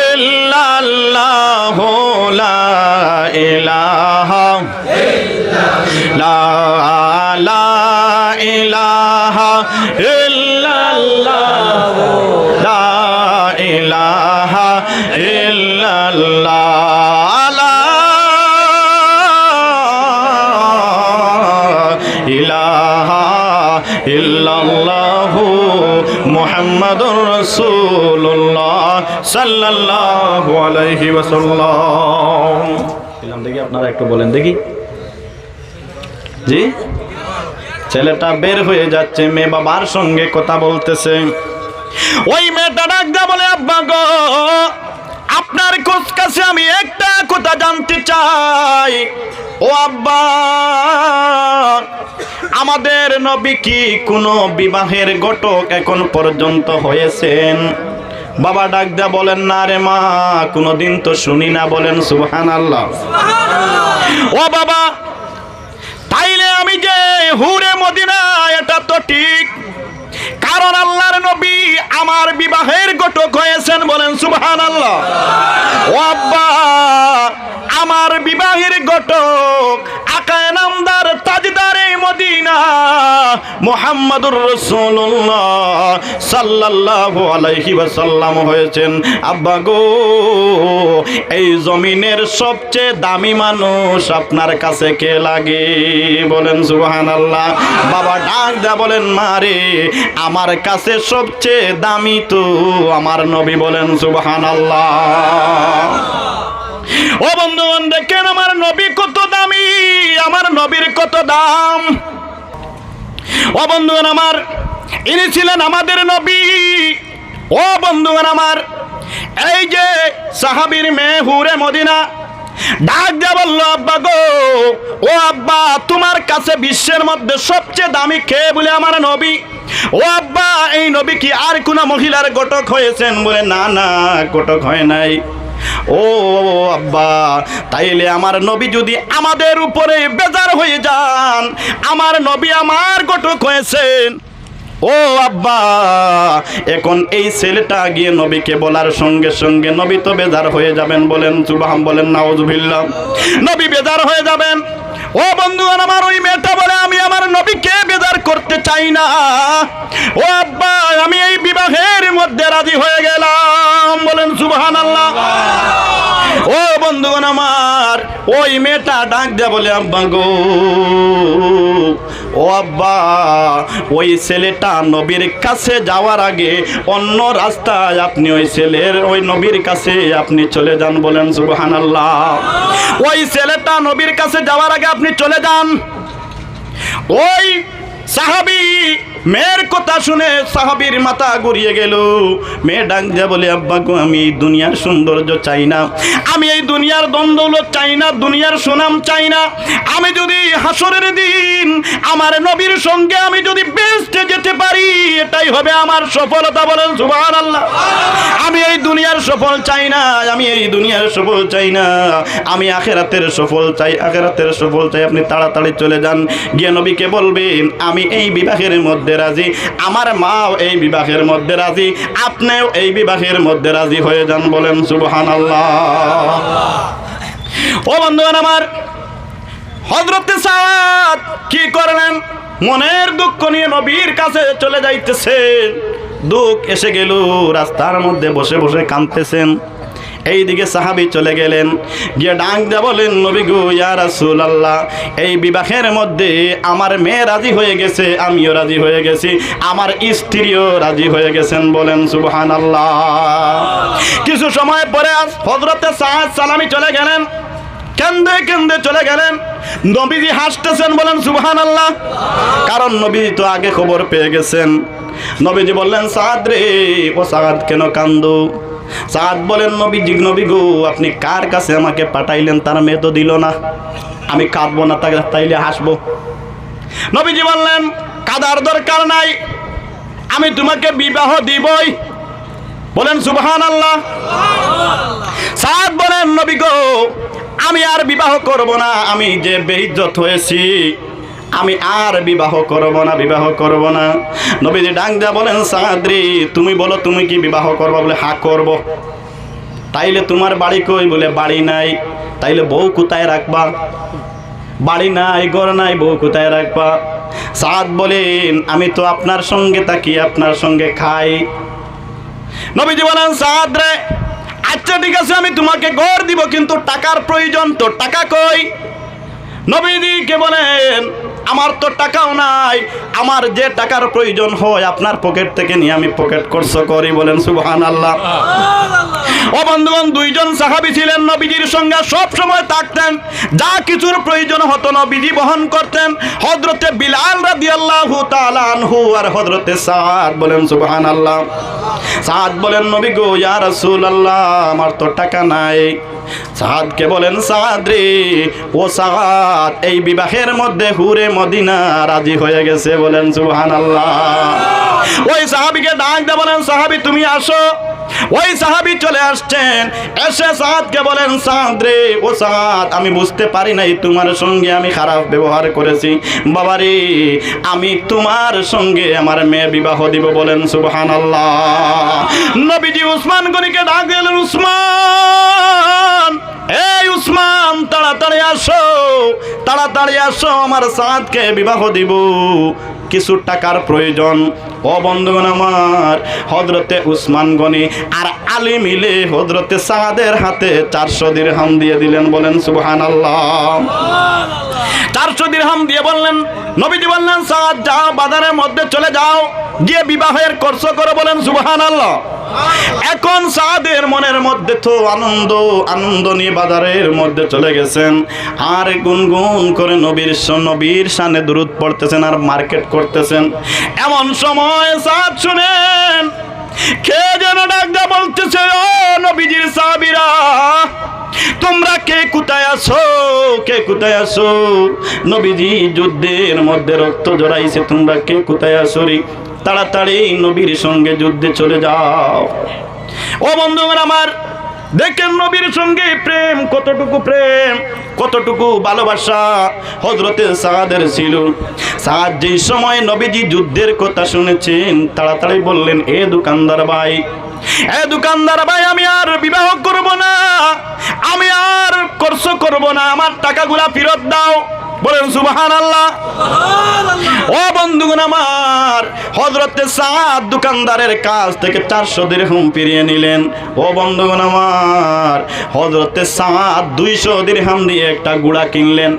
ইল্লাল্লাহ লা ইলাহা ইল্লাল্লাহ লা ইলাহা ইল্লাল্লাহ লা ইলাহা ইল্লাল্লাহ লা ইলাহা ইল্লাল্লাহু মুহাম্মাদুর রাসূলুল্লাহ সাল্লাল্লাহু আলাইহি ওয়াসাল্লাম। দিলাম দেখি আপনারা একটু বলেন দেখি। জি ছেলেটা বের হয়ে যাচ্ছে, মেয়ে বাবার সঙ্গে কথা বলতেছে। ওই মেয়েটা ডাক দা বলে আব্বা গো আপনার কাছে আমি একটা কথা জানতে চাই। ও আব্বা আমাদের নবী কি কোনো বিবাহের ঘটক এখন পর্যন্ত হয়েছেন? বাবা ডাক দেয়া বলেন না রে মা কোনোদিন তো শুনি না। বলেন সুবহানাল্লাহ। ও বাবা তাইলে আমি যে হুরে মদিনা এটা তো ঠিক, কারণ আল্লাহর নবী আমার বিবাহের ঘটক হয়েছেন। বলেন সুবহানাল্লাহ। ও আব্বা আমার বিবাহের ঘটক আকায়ে নামদার তাজদারে মদিনা মুহাম্মাদুর রাসূলুল্লাহ সাল্লাল্লাহু আলাইহি ওয়াসাল্লাম হয়েছেন। আব্বা গো এই জমিনের সবচেয়ে দামি মানুষ আপনার কাছে কে লাগে? বলেন সুবহানাল্লাহ। বাবা ডাক দা বলেন মারে আমার কাছে সবচেয়ে দামি তো আমার নবী। বলেন সুবহানাল্লাহ। ও বন্ধুগণ দেখেন আমার নবী কত দামি, আমার নবীর কত দাম। ও বন্ধুগণ আমার ইনি ছিলেন আমাদের নবী। ও বন্ধুগণ আমার এই যে সাহাবীর মেয়ে হুরে মদিনা ডাক দিয়ে বলল আব্বা গো ও আব্বা তোমার কাছে বিশ্বের মধ্যে সবচেয়ে দামি কে? বলে আমার নবী। ও আব্বা এই নবী কি আর কোন মহিলার ঘটক হয়েছেন? বলে না না ঘটক হয় নাই। ও আব্বা তাইলে আমার নবী যদি আমাদের উপরে বেজার হয়ে যান, আমার নবী আমার ঘটক হয়েছেন। ও আব্বা এখন এই ছেলেটা গিয়ে নবীকে বলার সঙ্গে সঙ্গে নবী তো বেজার হয়ে যাবেন। বলেন সুবহান, বলেন নাউজুবিল্লাহ। নবী বেজার হয়ে যাবেন। ও বন্ধুগণ আমার ওই মেয়েটা বলে আমি আমার নবীকে বেজার করতে চাই না। ও আব্বা আমি এই বিবাহের মধ্যে রাজি হয়ে গেলাম। বলেন সুবহানাল্লাহ। ও বন্ধুগণ আমার ওই মেয়েটা ডাক দেয়া বলে আব্বা গো ও আব্বা ওই ছেলেটা নবীর কাছে যাওয়ার আগে অন্য রাস্তায় আপনি ওই ছেলের ওই নবীর কাছে আপনি চলে যান। বলেন সুবহানাল্লাহ। ওই ছেলেটা নবীর কাছে যাওয়ার আগে আপনি চলে যান। ওই সাহাবী মেয়ের কথা শুনে সাহাবীর মাথা ঘুরিয়ে গেল। মেয়ে ডাক দিয়া বলে, আব্বা গো, আমি এই দুনিয়ার সৌন্দর্য চাই না, আমি এই দুনিয়ার দ্বন্দ্বলত চাই না, দুনিয়ার সুনাম চাই না। আমি যদি হাসরের দিন আমার নবীর সঙ্গে আমি যদি বেহেশতে যেতে পারি, এটাই হবে আমার সফলতা। বলেন সুবহানাল্লাহ। আমি এই দুনিয়ার সফল চাই না, আমি এই দুনিয়ার সফল চাই না, আমি আখিরাতের সফল চাই, আখিরাতের সফল চাই। আপনি তাড়াতাড়ি চলে যান, গিয়ে নবীকে বলবেন আমি এই বিবাহের মধ্যে রাজি, আমার মাও এই বিবাহের মধ্যে রাজি, আপনিও এই বিবাহের মধ্যে রাজি হয়ে যান। বলেন সুবহানাল্লাহ। ও বন্ধুগণ আমার, হযরতে সাদ কি করলেন? মনের দুঃখ নিয়ে নবীর কাছে চলে যাইতেছেন। দুঃখ এসে গেল, রাস্তার মধ্যে বসে বসে কাঁদতেছেন। এইদিকে সাহাবী চলে গেলেন, গিয়ে ডাক দিয়ে বলেন, নবী গো, ইয়া রাসূলুল্লাহ, এই বিবাহের মধ্যে আমার মেয়ে রাজি হয়ে গেছে, আমিও রাজি হয়ে গেছি, আমার স্ত্রীও রাজি হয়ে গেছেন। বলেন সুবহানাল্লাহ। কিছু সময় পরে হযরতে সাদ সালামি চলে গেলেন, কেন্দে কেন্দে চলে গেলেন। নবীজি হাসতেছেন। বলেন সুবহানাল্লাহ। কারণ নবীজি তো আগে খবর পেয়ে গেছেন। নবীজি বললেন, সাদ রে, ও সাদ কেন কান্দো? সাদ বলেন, নবী গো, আপনি কার কাছে আমাকে পাঠাইলেন? তার মেয়ে তো দিল না, আমি কাঁদবো না, তাইলে হাসবো? নবীজি বললেন, কাঁদার দরকার নাই, আমি তোমাকে বিবাহ দিবই। বলেন সুবহানাল্লাহ। সাদ বলেন, নবী গো, আমি আর বিবাহ করব না, আমি যে বেইজ্জত হয়েছি, আমি আর বিবাহ করব না, বিবাহ করব না। নবীজি ডাক দিয়া বলেন, সাদ রে, তুমি বলো তুমি কি বিবাহ করবা? বলে হ্যাঁ করব। তাইলে তোমার বাড়ি কই? বলে বাড়ি নাই। তাইলে বউ কোথায় রাখবা? বাড়ি নাই, ঘর নাই, বউ কোথায় রাখবা? সাদ বলেন, আমি তো আপনার সঙ্গে থাকি, আপনার সঙ্গে খাই। নবীজি বলেন, সাদ রে, আচ্ছা ঠিক আছে, আমি তোমাকে ঘর দিব, কিন্তু টাকার প্রয়োজন, তো টাকা কই? নবীজিকে বলেন, আমার তো টাকাও নাই, আমার যে টাকার প্রয়োজন হয় আপনার পকেট থেকে নিয়ে আমি পকেট খরচ করি। বলেন সুবহানাল্লাহ। ও বন্ধুগণ, দুইজন সাহাবী ছিলেন, নবীজির সঙ্গে সব সময় থাকতেন, যা কিছুর প্রয়োজন হতো নবীজি বহন করতেন। হযরতে বিলাল রাদিয়াল্লাহু তাআলা আনহু আর হযরতে সাদ। বলেন সুবহানাল্লাহ। সাদ বলেন, নবী গো, ইয়া রাসূলুল্লাহ, আমার তো টাকা নাই। সাদকে বলেন, সাদ রে, ও সাদ, এই বিবাহের মধ্যে হুরে মদিনা রাজি হয়ে গেছে। বলেন সুবহানাল্লাহ। ওই সাহাবীকে ডাক দিয়ে বলেন, সাহাবী তুমি আসো। ওই সাহাবী চলে আসছেন, এসে সাদকে বলেন, সাদ রে, ও সাদ, আমি বুঝতে পারি নাই তোমার সঙ্গে আমি খারাপ ব্যবহার করেছি, বাবা রে, আমি তোমার সঙ্গে আমার মেয়ে বিবাহ দিব। বলেন সুবহানাল্লাহ। নবীজি উসমান গনিকে ডাক দিলেন, উসমান, এই উসমান, তাড়াতাড়ি আসো, তাড়াতাড়ি আসো, আমার সাদকে বিবাহ দিব, কিছু টাকার প্রয়োজন। ও বন্ধুগণ আমার, হযরতে উসমান গনি আর আলী মিলে হযরতে সাদের হাতে 400 দিরহাম দিয়ে দিলেন। বলেন সুবহানাল্লাহ। 400 দিরহাম দিয়ে বললেন, নবীজি বললেন, সাদ যাও, বাজারের মধ্যে চলে যাও, গিয়ে বিবাহের খরচ করো। বলেন সুবহানাল্লাহ। এখন সাদের মনের মধ্যে তো আনন্দ, আনন্দ নিয়ে বাজারের মধ্যে চলে গেছেন, আর গুনগুন করে নবীর শানে দুরূদ পড়তেছেন আর মার্কেট করতেছেন। এমন সময় সাদ শুনেন, কে যেন ডাক দিয়ে বলতেছে, ও নবীজির সাহাবীরা, তোমরা কে কোথায় আছো? কে কোথায় আছো? নবীজি যুদ্ধের মধ্যে রক্ত জড়াইছে, তোমরা কে কোথায় আছো রে? তাড়াতাড়ি নবীর সঙ্গে যুদ্ধে চলে যাও। ও বন্ধুগণ আমার, দেখেন নবীর সঙ্গে প্রেম, কতটুকু কতটুকু ভালোবাসা হযরতে সাদের ছিল। সাদ যে সময় নবীজি যুদ্ধের কথা শুনেছেন, তাড়াতাড়ি বললেন, এ দোকানদার ভাই, এ দোকানদার ভাই, আমি আর বিবাহ করব না, আমি আর খরচ করব না, আমার টাকাগুলা ফেরত দাও। বলেন সুবহানাল্লাহ। ও বন্ধুগণ আমার, হযরতে সাদ দোকানদারের কাছ থেকে 400 দিরহাম ফিরিয়ে নিলেন। ও বন্ধুগণ আমার, হযরতে সাদ 200 দিরহাম দিয়ে একটা গুড়া কিনলেন,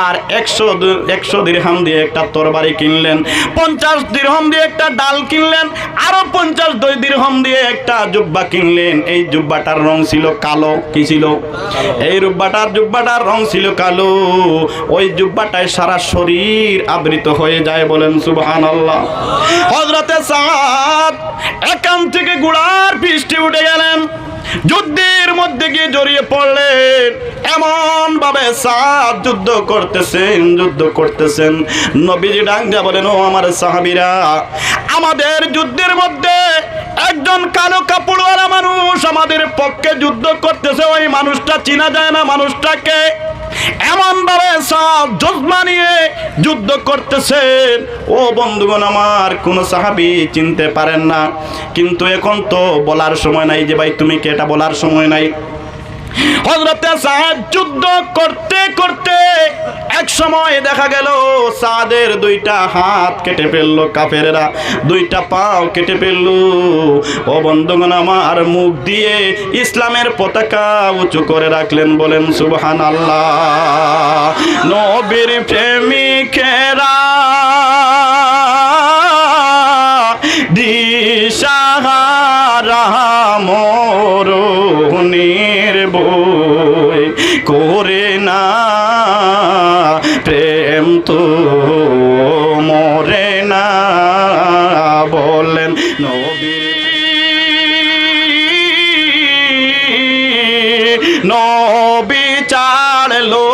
আর 100 দিরহাম দিয়ে একটা তরবারি কিনলেন, 50 দিরহাম দিয়ে একটা ডাল কিনলেন, আরো 50 দিরহাম দিয়ে একটা জুব্বা কিনলেন। এই জুব্বাটার রং ছিল কালো। কি ছিল? এই জুব্বাটার রং ছিল কালো। ওই ওই জুব্বাটায় সারা শরীর আবৃত হয়ে যায়, বলেন সুবহানাল্লাহ। হযরতে সাদ এখান থেকে ঘোড়ার পৃষ্ঠে উঠে গেলেন, যুদ্ধের মধ্যে গিয়ে জড়িয়ে পড়লেন। এমন ভাবে সাদ যুদ্ধ করতেছেন। নবীজি ডাক দিয়া বলেন, ও আমার সাহাবীরা, আমাদের যুদ্ধের মধ্যে একজন কালো কাপড়ওয়ালা মানুষ আমাদের পক্ষে যুদ্ধ করতেছে, ওই মানুষটা চিনা যায় না, মানুষটাকে। এমন ভাবে সাদ জজবা নিয়ে যুদ্ধ করতেছেন। ও বন্ধুগণ আমার, কোন সাহাবী চিনতে পারেন না। কিন্তু এখন তো বলার সময় নাই যে ভাই তুমি কে, এটা বলার সময় নাই। হযরতে সাদ যুদ্ধ করতে করতে এক সময় দেখা গেল সাদের দুইটা হাত কেটে ফেললো কাফেররা, দুইটা পাও কেটে ফেললো। ও বন্ধুগণ আমার, মুখ দিয়ে ইসলামের পতাকা উঁচু করে রাখলেন, বলেন সুবহানাল্লাহ। নবীর প্রেমিকেরা দিশাহারা মরণের বই করে না, প্রেম তো মরে না, বলেন নবী চাড়লো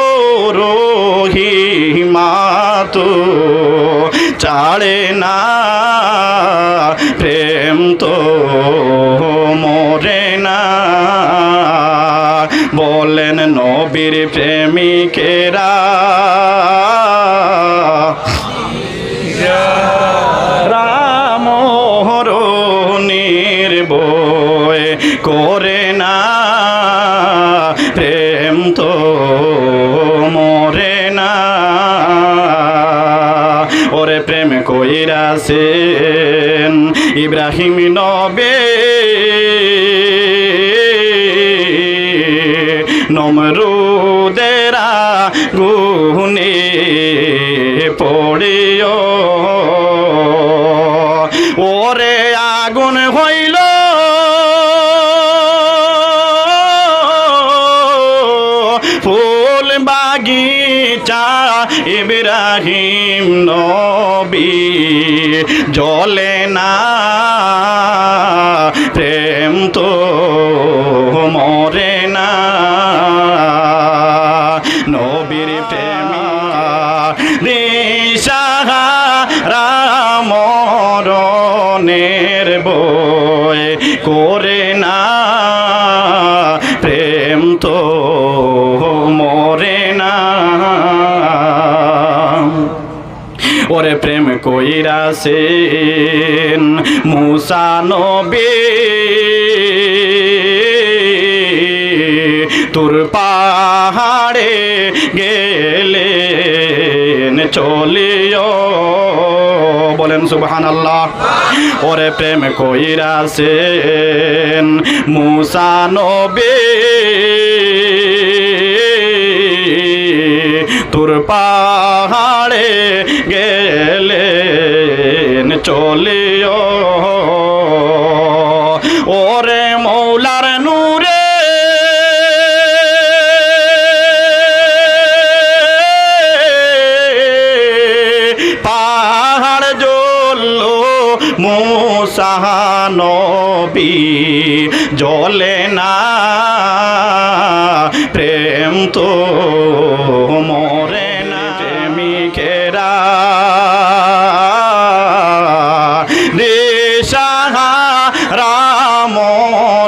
রহিমা তো চাড়ে না, প্রেম তো মরে না, বলেন নবীর প্রেমিকেরা রামহরণের বই করে না, প্রেম তো মরে না। ওরে প্রেম কইরাছেন ইব্রাহিম নবী, নমরুদেরা গুনে পড়িও, ওরে আগুন হইল ফুল বাগিচা, ইব্রাহিম নবী জ্বলে না, প্রেম তো মরে না, নবীর প্রেমী দিশাহারা মরণের বই করে না, প্রেম তো মরে না। ওরে প্রেম কইরাছেন মুসা নবী, তুর পাহাড়ে গেলেন চলিও, বলেন সুবহানাল্লাহ। ওরে প্রেম কইরাছেন মুসা নবী, তুর পাহাড়ে গেলেন চলিও, ওরে মৌলার নূরে পাহাড় জ্বললো, মুসা নবী জ্বলে না, প্রেম তো মরে না, প্রেমিকেরা দিশাহারা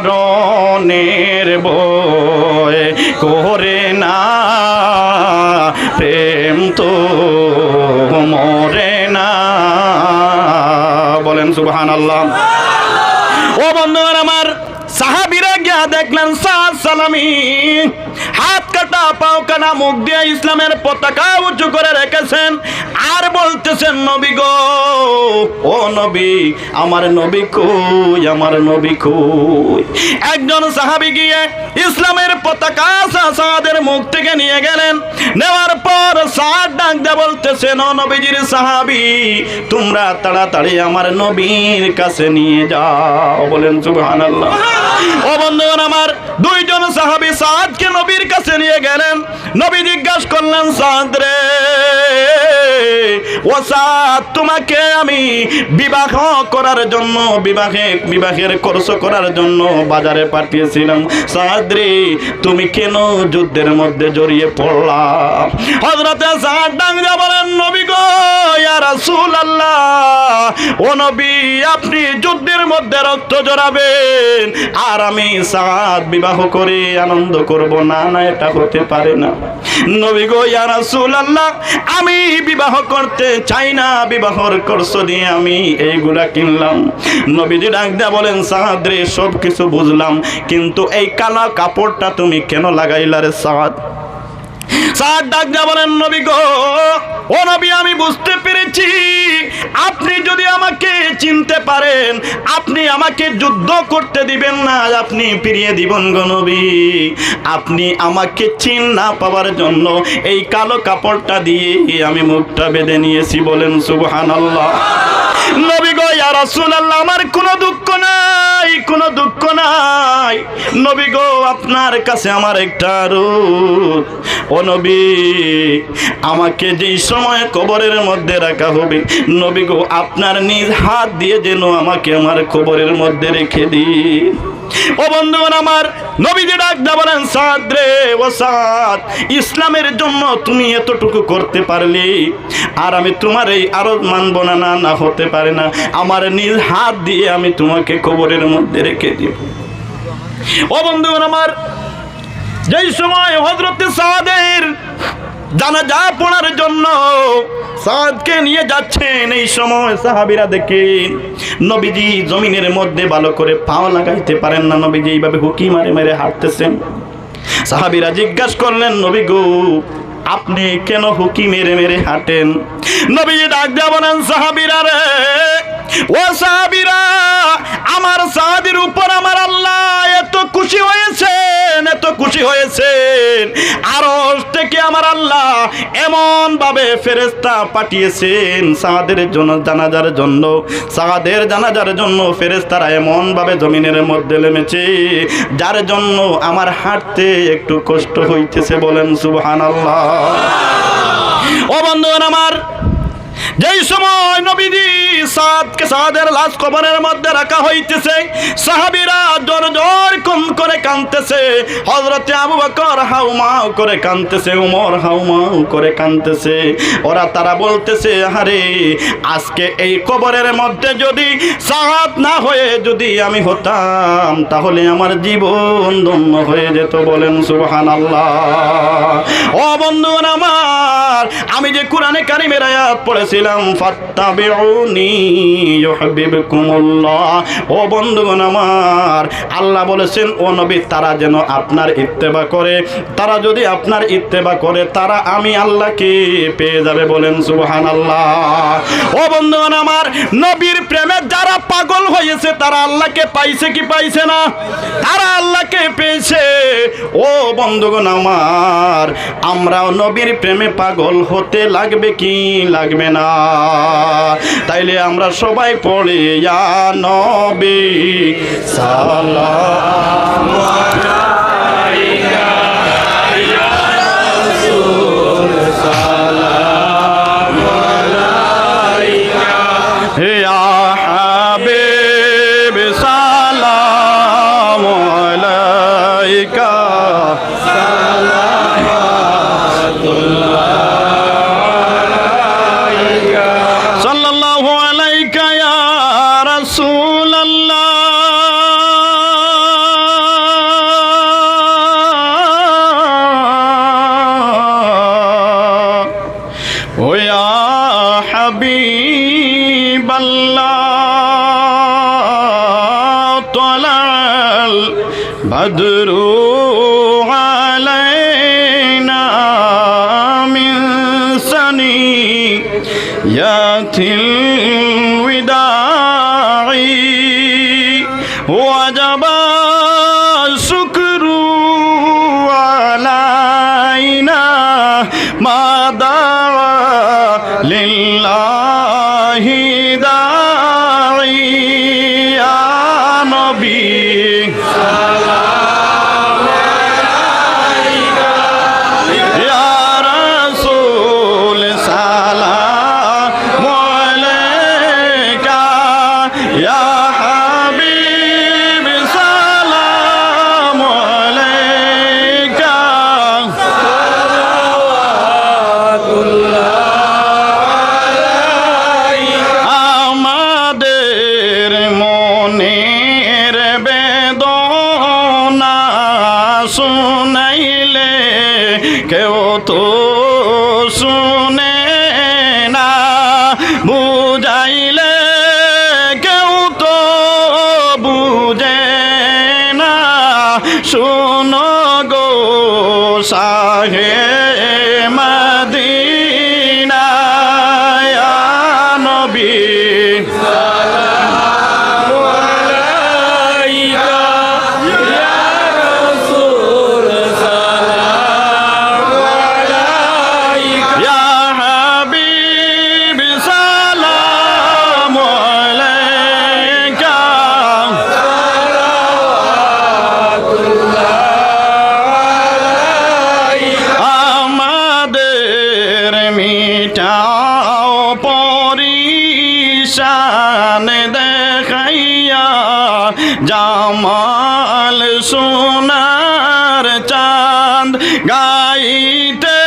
মরণের বই করে না, প্রেম তো মরে না, বলেন সুবহানাল্লাহ। ও বন্ধুরা আমার, সাহাবীরা গিয়া দেখলেন সাদ সালামি হাত কাটা পাও কাটা, মুখ দিয়ে ইসলামের পতাকা উঁচু করে রেখেছেন, আর বলতেছেন নবী গো, ও নবী, আমার নবী কই, আমার নবী কই। একজন সাহাবী গিয়ে ইসলামের পতাকা সাদের মুখ থেকে নিয়ে গেলেন, নেওয়ার পর সাদ ডাক দিয়ে বলতেছেন, ও নবীজির সাহাবী, তোমরা তাড়াতাড়ি আমার নবীর কাছে নিয়ে যাও, বলেন সুবহানাল্লাহ। ও বন্ধুগণ আমার, দুইজন সাহাবী সাদকে নবীর কাছে নিয়ে গেলেন। নবী জিজ্ঞাসা করলেন, সাদ রে, ও সাদ, তোমাকে আমি বিবাহ করার জন্য বিবাহের কোর্স করার জন্য বাজারে পাঠিয়েছিলাম। সাদ রে, তুমি কেন যুদ্ধের মধ্যে জড়িয়ে পড়লা? হযরতে সাদ ডাক দিয়ে বলেন, নবী গো, ইয়া রাসূলুল্লাহ, ও নবী, আপনি যুদ্ধের মধ্যে রক্ত জড়াবেন আর আমি সাদ বিবাহ করে আনন্দ করব না? না, এটা হতে পারে না। নবী গো, ইয়া রাসূলুল্লাহ, আমি বিবাহ করতে চাই না, বিবাহর কোর্স দিয়ে আমি এইগুলা কিনলাম। নবীজি ডাক দিয়ে বলেন, সাদ রে, সব কিছু বুঝলাম, কিন্তু এই কালা কাপড়টা তুমি কেন লাগাইলা রে সাদ? সাদ ডাক দিয়ে বলেন, নবী গো, ও নবী, আমি বুঝতে পেরেছি আপনি যদি আমাকে চিনতে পারেন, আপনি আমাকে যুদ্ধ করতে দিবেন না, আপনি ফিরিয়ে দিবেন গো নবী। আপনি আমাকে চিন না পাওয়ার জন্য এই কালো কাপড়টা দিয়ে আমি মুখটা বেঁধে নিয়েছি। বলেন সুবহানাল্লাহ। নবী গো, ইয়া রাসূলুল্লাহ, আমার কোনো দুঃখ নাই, কোনো দুঃখ নাই। নবী গো, আপনার কাছে আমার একটা অনুরোধ। ও নবী, আমাকে যেই সময় কবরের মধ্যে রাখা হবে, নবী গো, আপনার নিজ হাত দিয়ে যেন আমাকে আমার কবরের মধ্যে রেখে দিন। ও বন্ধুগণ আমার, নবীজি ডাক দিয়ে বলেন, সাদ রে, ও সাদ, ইসলামের জন্য তুমি এতটুকু করতে পারলে আর আমি তোমার এই আরজ মানব না? না, না, হতে পারে না। আমার নিজ হাত দিয়ে আমি তোমাকে কবরের মধ্যে রেখে দিব। ও বন্ধুগণ আমার, যেই সময় হযরতে সাদের জানাজা পড়ার জন্য সাদকে নিয়ে যাচ্ছেন, এই সময় সাহাবীরা দেখেন নবীজি জমিনের মধ্যে ভালো করে পাও লাগাইতে পারেন না, নবীজি এইভাবে হুকি মারে মেরে হাঁটতেছেন। সাহাবীরা জিজ্ঞাসা করলেন, নবী গো, আপনি কেন হুকি মেরে মেরে হাঁটেন? নবীজি ডাক দিয়ে বলেন, সাহাবীরা রে, ও সাহাবীরা, আমার সাদের উপর আমার আল্লাহ এত খুশি হয়েছেন, এত খুশি হয়েছেন, আরশ থেকে আমার আল্লাহ এমন ভাবে ফেরেশতা পাঠিয়েছেন সাদের জন্য, জানাজার জন্য। সাদের জানাজার জন্য ফেরেশতারা এমন ভাবে জমিনের মধ্যে নেমেছে, যার জন্য আমার হাঁটতে একটু কষ্ট হইতেছে। বলেন সুবহানাল্লাহ। ও বন্ধুগণ আমার, যেই সময় নবীজি সাদের লাশ কবরের মধ্যে রাখা হইতেছে, সাহাবীরা জোর জোর করে কাঁদতেছে। হযরতে আবু বকর হাউমাউ করে কাঁদতেছে, ওমর হাউমাউ করে কাঁদতেছে। তারা বলতেছে, আরে আজকে এই কবরের মধ্যে যদি সাদ না হয়ে যদি আমি হতাম, তাহলে আমার জীবন ধন্য হয়ে যেত। বলেন সুবহানাল্লাহ। ও বন্ধুগণ আমার, আমি যে কোরআনে কারিমের আয়াত পড়েছিলাম, ফাত্তাবিউনি ইউহিব্বুকুমুল্লাহ, ও বন্ধুগণ আমার, আল্লাহ বলেছেন, ও নবী, তারা যেন আপনার ইত্তেবা করে, তারা যদি আপনার ইত্তেবা করে, তারা আমি আল্লাহকে পেয়ে যাবে। বলেন সুবহানাল্লাহ। ও বন্ধুগণ আমার, নবীর প্রেমে যারা পাগল হয়েছে তারা আল্লাহকে পাইছে কি পাইছে না? তারা আল্লাহকে পেয়েছে। ও বন্ধুগণ আমার, আমরাও নবীর প্রেমে পাগল হতে লাগবে কি লাগবে না? তাইলে আমরা সবাই পড়ি, ইয়া নবী সালামু আলাইকা, ইয়া রাসূল সালামু আলাইকা, ইয়া হাবিব সালামু আলাইকা, সালাওয়াতুল্লাহ بدر علينا من ثنيات الوداع وجب الشكر علينا ما دعا لله داعي يا نبي سلام দাও পরিশান দেখাইয়া জামাল সোনার চাঁদ গাইতে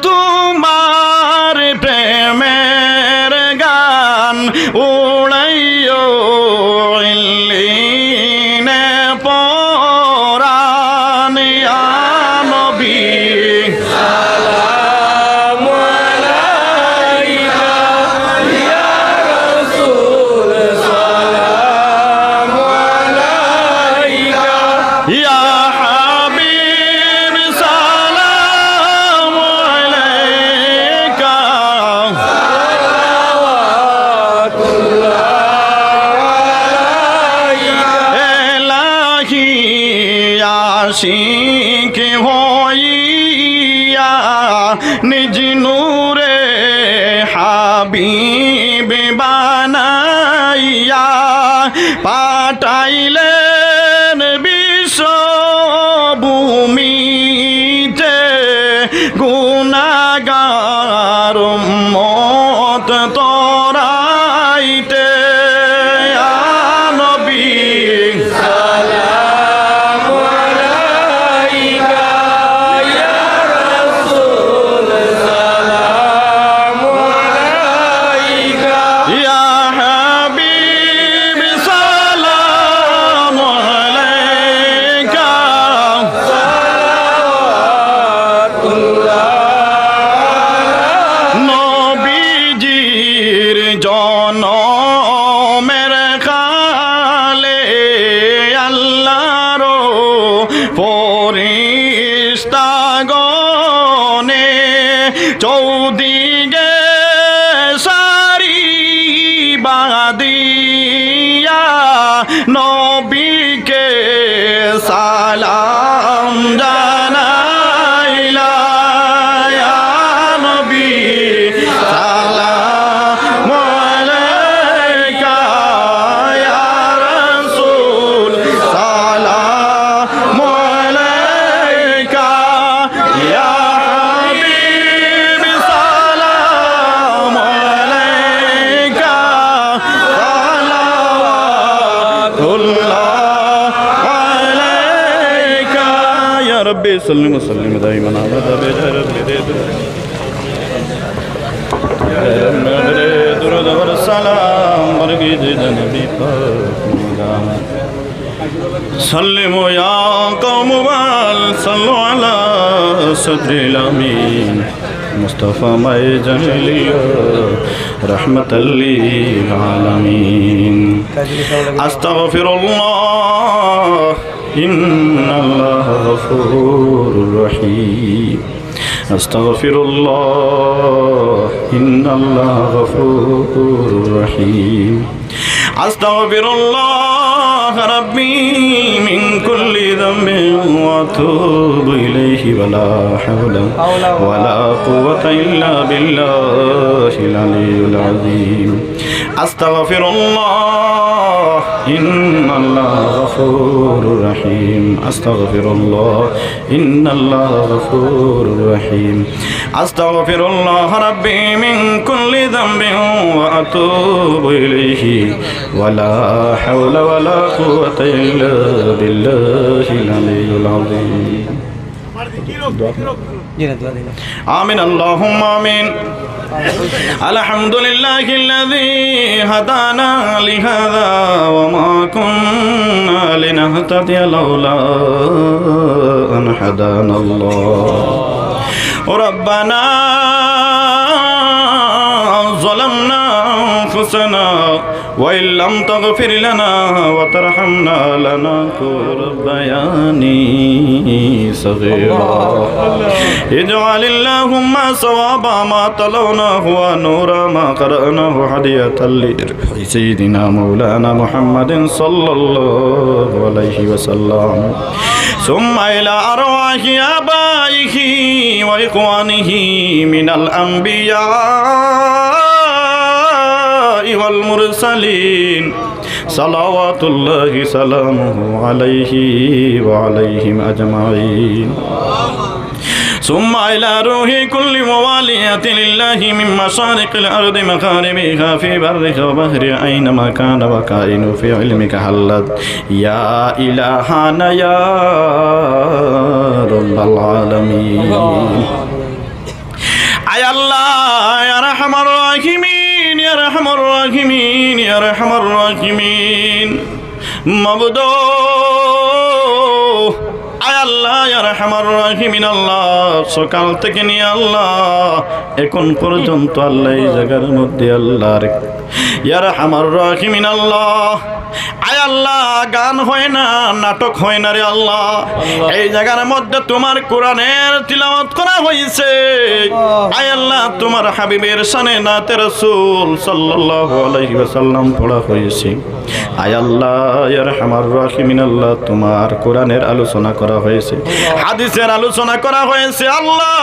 তোমার প্রেমের গান উড়াইও ইল্লিনে পরাণ ইয়া নবী ইয়া হাবিব সালাম আলাইকা এলাহি আশিক হইয়া নিজ নূরে হাবিব বানাইয়া পাঠাইলেন ভূমিতে গুনাহগার উম্মত তরাইতে ইয়া নবী সালামু আলাইকা ইয়া রাসূল সালামু আলাইকা ইয়া হাবিব সালামু আলাইকা নবীজির জনমের খালে আল্লাহর ফেরেশতাগণে চৌদিকে সারি বাদিয়া নবীকে সালাম জানাইলা ইয়া নবী সালামু আলাইকা ইয়া রাসূল সালামু আলাইকা ইয়া হাবিব সালামু আলাইকা সালাওয়াতুল্লাহ আলাইকা ইয়া রাব্বি সাল্লিম ওয়া সাল্লিম দাইমান আবাদা বিজা রাব্বি درود والسلام برگید نبی پاک مدام سلموا يا قوم صلوا على صدر الأمين مصطفى ماي جميل رحمة للعالمين أستغفر الله إن الله غفور رحيم أستغفر الله إن الله غفور رحيم أستغفر الله ربي من كل ذنب وأتوب إليه ولا حول ولا قوة إلا بالله العلي العظيم أستغفر الله إن الله غفور رحيم أستغفر الله إن الله غفور رحيم أستغفر الله ربي من كل ذنب وأتوب إليه ولا حول ولا قوة إلا بالله العلي العظيم آمين اللهم آمين الحمد لله الذي هدانا لهذا وما كنا لنهتدي لولا أن هدانا الله ربنا ظلمنا أنفسنا وإن لم تغفر لنا وترحمنا لنكن ربياني صغيرا اجعل اللهم ثواب ما تلوناه ونور ما قرأناه هدية لسيدنا مولانا محمد صلى الله عليه وسلم ثم إلى أرواح آبائه وإخوانه من الأنبياء والمرسلين صلوات الله سلامه عليه وعليهم أجمعين সুম্মা ইলা রূহি কুল্লি মুওয়ালিয়াতিন লিল্লাহি মিন মাশারিকিল আরদি মাগারিবিহা ফি বাররিহা ওয়া বাহরি আইনামা কানা ওয়া কাইনু ফি ইলমিকা হাল্লাত ইয়া ইলাহানা ইয়া রাব্বাল আলামিন। আয় আল্লাহ ইয়া রাহমার রাহিমিন, ইয়া রাহমার রাহিমিন, ইয়া রাহমার রাহিমিন। মাবুদ আয় আল্লাহ ইয়া রাহমার রাহিমিন, আল্লাহ সকাল থেকে নিয়ে আল্লাহ এখন পর্যন্ত আল্লাহ এই জায়গার মধ্যে আল্লাহ ইয়া রাহমার রাহিমিন আল্লাহ আয় আল্লাহ গান হয় না, নাটক হয় না রে আল্লাহ। এই জায়গার মধ্যে তোমার কোরআনের তিলাওয়াত করা হয়েছে। আয় আল্লাহ তোমার হাবিবের শানে নাতে রাসূল সাল্লাল্লাহু আলাইহি ওয়াসাল্লাম পড়া হয়েছে। আয় আল্লাহ ইয়া রাহমার রাহিমিন আল্লাহ তোমার কোরআনের আলোচনা করা হয়েছে, হাদিসের আলোচনা করা হয়েছে আল্লাহ।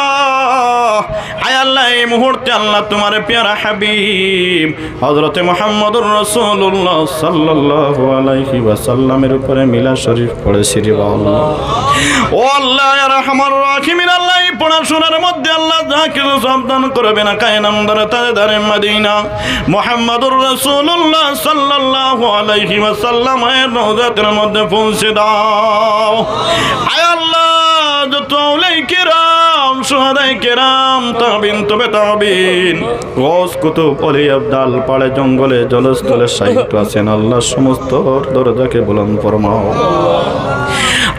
আয় আল্লাহ এই মুহূর্তে আল্লাহ তোমার প্যারা হাবিব হযরতে মুহাম্মদুর রাসূলুল্লাহ সাল্লাল্লাহু আলাইহি ওয়াসাল্লামের উপরে মিলাদ শরীফ পড়েছি রে আল্লাহ। ও আল্লাহ ইয়া রাহমার রাহিমিন আল্লাহ এই পড়াশোনার মধ্যে আল্লাহ যা কিছু সাবধান করবে না কায়নামদার তাজদারে মদিনা মুহাম্মদুর রাসূলুল্লাহ সাল্লাল্লাহু আলাইহি ওয়াসাল্লামের রওজাতের মধ্যে পৌঁছে দাও। আয় আল্লাহ যত আউলিয়া কিরাম সুহাদায়ে কিরাম তাবিন তবে তাবিন গস কুতুব ওলি আবদাল পাড়ে জঙ্গলে জলস্থলে সাহিত্য আছেন আল্লাহ সমস্ত দরজাকে বুলন্দ ফরমাও।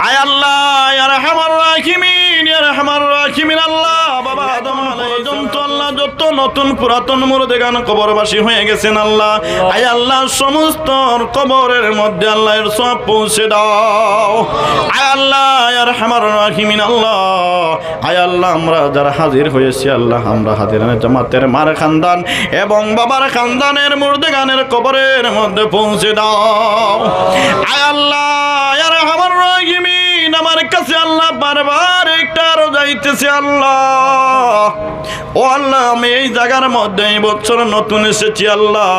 আয় আল্লাহ ইয়া রাহমার রাহিমিন, ইয়া রাহমার রাহিমিন আল্লাহ বাবা আদম আলাইহিস সালাম আল্লাহ যত নতুন পুরাতন মুরদেগান কবরবাসী হয়ে গেছেন আল্লাহ। আয় আল্লাহ সমস্ত কবরের মধ্যে আল্লাহর সওয়াব পৌঁছে দাও। আয় আল্লাহ ইয়া রাহমার রাহিমিন আল্লাহ আয় আল্লাহ আমরা যারা হাজির হয়েছি আল্লাহ আমরা হাজিরানের জামাতের মার খানদান এবং বাবার খানদানের মুরদেগানের কবরের মধ্যে পৌঁছে দাও। আয় আল্লাহ ইয়া রাহমার রাহিমিন আমার কাছে আল্লাহ বারবার একটা রোজাইতেছে আল্লাহ। ও আল্লাহ আমি এই জায়গার মধ্যে এই বছর নতুন এসেছি আল্লাহ।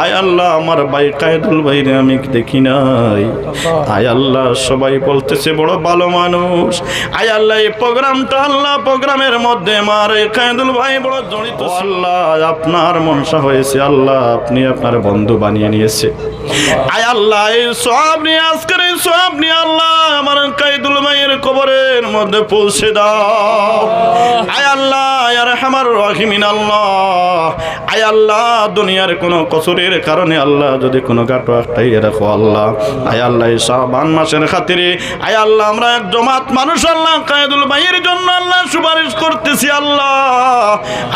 আয় আল্লাহ আমার ভাই কায়েদুল ভাইরে আমি দেখি নাই। আয় আল্লাহ সবাই বলতেছে বড় ভালো মানুষ। আয় আল্লাহ এই প্রোগ্রামটা আল্লাহ প্রোগ্রামের মধ্যে আমার কায়েদুল ভাই বড় জড়িত। আল্লাহ আপনার মনসা হয়েছে আল্লাহ, আপনি আপনার বন্ধু বানিয়ে নিয়েছে। আয় আল্লাহ এই সওয়াব নিয়ে আজকের এই সওয়াব নিয়ে আল্লাহ আমার কায়েদুল ভাইয়ের কবরের মধ্যে পৌঁছে দাও। আয় আল্লাহ ইয়া রাহমার রাহিমিন আল্লাহ আয় আল্লাহ দুনিয়ার কোনো কসুরের কারণে আল্লাহ যদি কোনো গাটো একটাই রাখো আল্লাহ। আয় আল্লাহ এই শাবান মাসের খাতিরে আয় আল্লাহ আমরা এক জমাত মানুষ আল্লাহ কায়েদুল ভাইয়ের জন্য আল্লাহ সুপারিশ করতেছি আল্লাহ।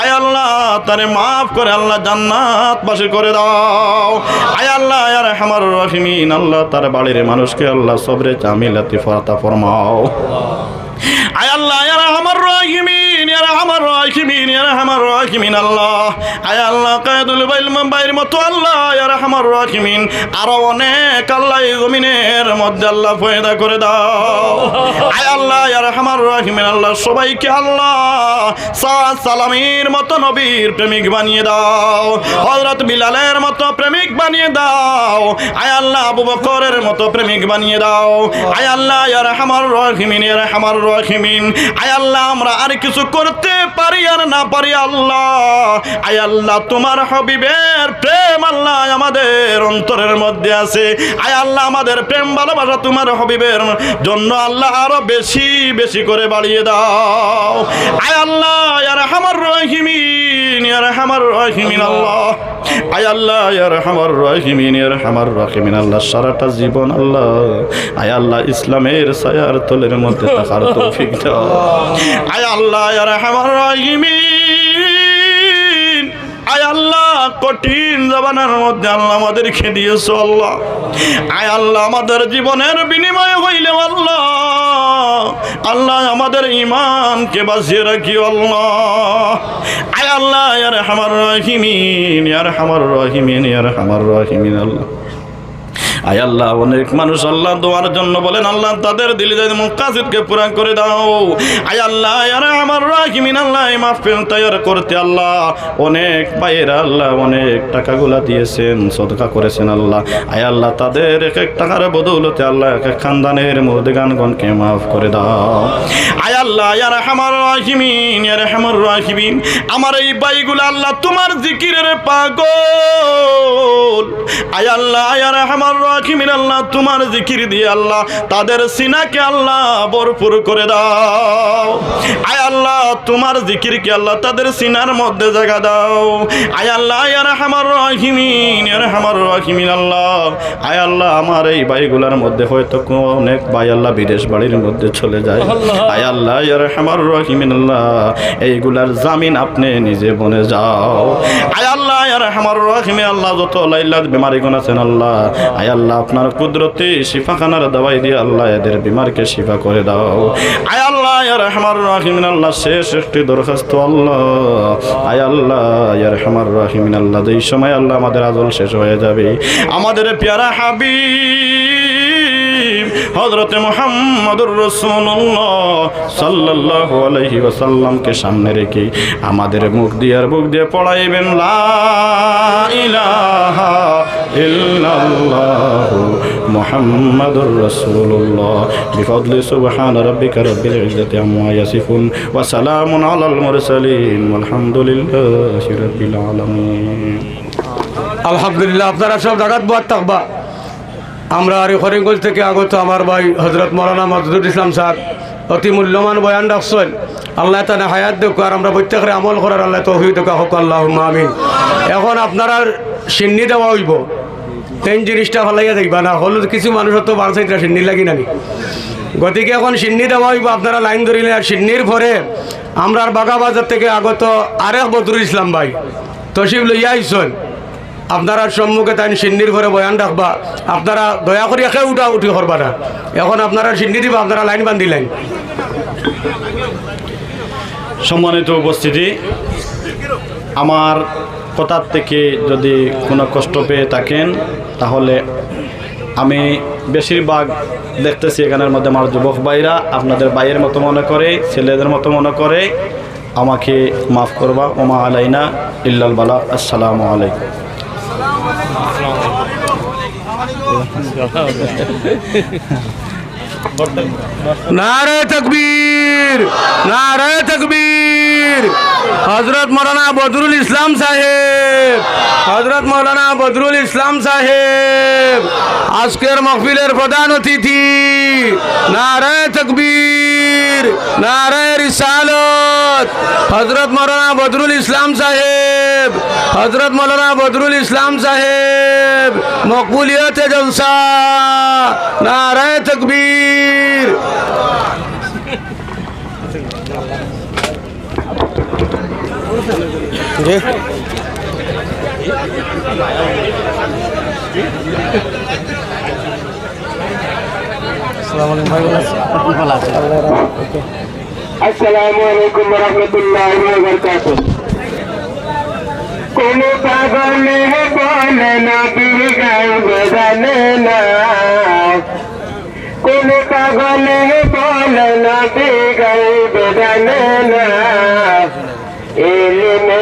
আয় আল্লাহ তারে মাফ করে আল্লাহ জান্নাত বাসী করে দাও। আয় আল্লাহ ইয়া রাহমার রাহিমিন আল্লাহ তার বাড়ির মানুষকে আল্লাহ সবরে জামিলাতি ফরাতা ফরমাও। আয় আল্লাহ ইয়া রাহমার রাহিমিন, ইয়া রাহমার রাহিমিন, ইয়া রাহমার রাহিমিন আল্লাহ। আয় আল্লাহ কায়েদুল ভাইয়ের মতো আল্লাহ ইয়া রাহমার রাহিমিন আরো অনেক আল্লাহ এই জমিনের মধ্যে আল্লাহ পয়দা করে দাও। আয় আল্লাহ ইয়া রাহমার রাহিমিন আল্লাহ সবাইকে আল্লাহ সালামের মতো নবীর প্রেমিক বানিয়ে দাও, হযরত বিলালের মতো প্রেমিক বানিয়ে দাও। আয় আল্লাহ আবু বকরের মতো প্রেমিক বানিয়ে দাও। আয় আল্লাহ ইয়া রাহমার রাহিমিন, ইয়া রাহমার রাহিমিন আয় আল্লাহ আমরা আর কিছু করতে পারি আর না পারি আল্লাহ। আয় আল্লাহ তোমার হাবিবের প্রেম আল্লাহ আমাদের অন্তরের মধ্যে আছে। আয় আল্লাহ আমাদের প্রেম ভালোবাসা তোমার হাবিবের জন্য আল্লাহ আরো বেশি বেশি করে বাড়িয়ে দাও। আয় আল্লাহ ইয়া রাহমার রাহিমিন, ইয়া রাহমার রাহিমিন আল্লাহ। আয় আল্লাহ ইয়া রাহমার রাহিমিন, ইয়া রাহমার রাহিমিন আল্লাহ সারাটা জীবন আল্লাহ আয় আল্লাহ ইসলামের ছায়ার তলের মধ্যে থাকার তৌফিক দাও। আয় আল্লাহ ইয়া রাহমার রাহিমিন আয় আল্লাহ কঠিন জামানার মধ্যে আল্লাহ আমাদেরকে দিয়েছো আল্লাহ। আয় আল্লাহ আমাদের জীবনের বিনিময় হইলে আল্লাহ আল্লাহ আমাদের ঈমানকে বাঁচিয়ে রাখিও আল্লাহ। আয় আল্লাহ ইয়া রাহমার রাহিমিন, ইয়া রাহমার রাহিমিন, ইয়া রাহমার রাহিমিন আল্লাহ আয় আল্লাহ অনেক মানুষ আল্লাহ দোয়ার জন্য বলেন আল্লাহ তাদের দিলে যাই মুকাসিদকে পুরা করে দাও। আয় আল্লাহ আর আমার রাহিমিন আল্লাহ মাহফিল তৈরি করতে আল্লাহ অনেক ভাইয়েরা আল্লাহ অনেক টাকাগুলা দিয়েছেন, সদকা করেছেন আল্লাহ। আয় আল্লাহ তাদের এক এক টাকার বদৌলতে আল্লাহ এক এক খানদানের মুর্দেগানগণকে মাফ করে দাও। আয় আল্লাহ ইয়া রাহমার রাহিমিন, ইয়া রাহমার রাহিমিন, আমার এই ভাইগুলো আল্লাহ তোমার জিকিরের পাগল। আয় আল্লাহ ইয়া রাহমার রাহিমিন, আল্লাহ তোমার জিকির দিয়ে আল্লাহ তাদের সিনাকে আল্লাহ ভরপুর করে দাও। আয় আল্লাহ তোমার জিকিরকে আল্লাহ তাদের সিনার মধ্যে জায়গা দাও। আয় আল্লাহ ইয়া রাহমার রাহিমিন, ইয়া রাহমার রাহিমিন আল্লাহ। আয় আল্লাহ আমার এই ভাইগুলোর মধ্যে হয়তো অনেক ভাই আল্লাহ বিদেশ বাড়ির মধ্যে চলে যায়। আয় আল্লাহ ইয়া রাহমার রাহিমিন আল্লাহ এইগুলার জামিন আপনি নিজে বনে যাও। আয় আল্লাহ ইয়া রাহমার রাহিমিন আল্লাহ যত লাইলাত বিমারিগুন আছেন আল্লাহ, আয় আল্লাহ আপনার কুদরতে শিফাখানার দাওয়াই দিয়ে আল্লাহ এদের বিমারকে শিফা করে দাও। আয় আল্লাহ ইয়া রাহমার রাহিমিন আল্লাহ শেষ একটি দরখাস্ত আল্লাহ, আয় আল্লাহ ইয়া রাহমার রাহিমিন আল্লাহ যেই সময় আল্লাহ আমাদের আজল শেষ হয়ে যাবে আমাদের প্যারা হাবিব হযরতে মুহাম্মদুর রাসূলুল্লাহ সাল্লাল্লাহু আলাইহি ওয়াসাল্লামকে সামনে রেখে আমাদের মুখ দিয়ে পড়াইবেন লা ইলাহা ইল্লাল্লাহু মুহাম্মাদুর রাসূলুল্লাহ বিফadli সুবহান রাব্বিকা রাব্বিল ইজ্জাতি আম্মা ইয়াসিফুন ওয়া সালামুন আলাল মুরসালিন ওয়ালহামদুলিল্লাহি রাব্বিল আলামিন। আলহামদুলিল্লাহ। আপনারা সব জায়গাত বাদ থাকবা। আমরা আর হরিগঞ্জ থেকে আগত আমার ভাই হজরত মৌলানা মজদুর ইসলাম স্যার অতি মূল্যবান বয়ান রাখছেন। আল্লাহ তাআলা হায়াত দেখ আর আমরা প্রত্যেকের আমল করার আল্লাহ তৌফিক দেখ হোক, আল্লাহুম্মা আমিন। এখন আপনারা সিন্নি দেওয়া হইব, তিন জিনিসটা ফলাইয়া দেখবা না হল কিছু মানুষের তো বাড়ছে সিন্নি লাগি নানি, গতিকে এখন সিন্নি দেওয়া হইব। আপনারা লাইন ধরিলে আর সিন্নির পরে আমরা বাগাবাজার থেকে আগত আরেক বদরুল ইসলাম ভাই তশরিফ লইয়া আইসন। আপনারা সম্মুখে তাই সিন্নির ঘরে বয়ান রাখবা। আপনারা দয়া করে একে উঠি করবা না। এখন আপনারা সিন্নি দিবা, আপনারা লাইন বান্ধিলেন। সম্মানিত উপস্থিতি, আমার কথার থেকে যদি কোনো কষ্ট পেয়ে থাকেন তাহলে আমি বেশিরভাগ দেখতেছি এখানের মধ্যে আমার যুবক ভাইরা আপনাদের ভাইয়ের মতো মনে করে, ছেলেদের মতো মনে করে, আমাকে মাফ করবা। ওমা আলাইনা ইল্লাল বালা। আসসালামু আলাইকুম। নারে তাকবীর, নারে তাকবীর। হযরত মাওলানা বদরুল ইসলাম সাহেব, হযরত মাওলানা বদরুল ইসলাম সাহেব আজকের মাহফিলের প্রধান অতিথি। নারে তাকবীর, নারে রিসালত। হযরত মাওলানা বদরুল ইসলাম সাহেব, হযরত মাওলানা বদরুল ইসলাম সাহেব মকবুলিয়তে জলসা। নারে তাকবীর। জি আসসালামু আলাইকুম ওয়া রাহমাতুল্লাহি ওয়া বারাকাতুহু। কোন পাগলে বলে না বিগাইব জানে না, কোন পাগলে বলে না বিগাইব জানে না, ইলমে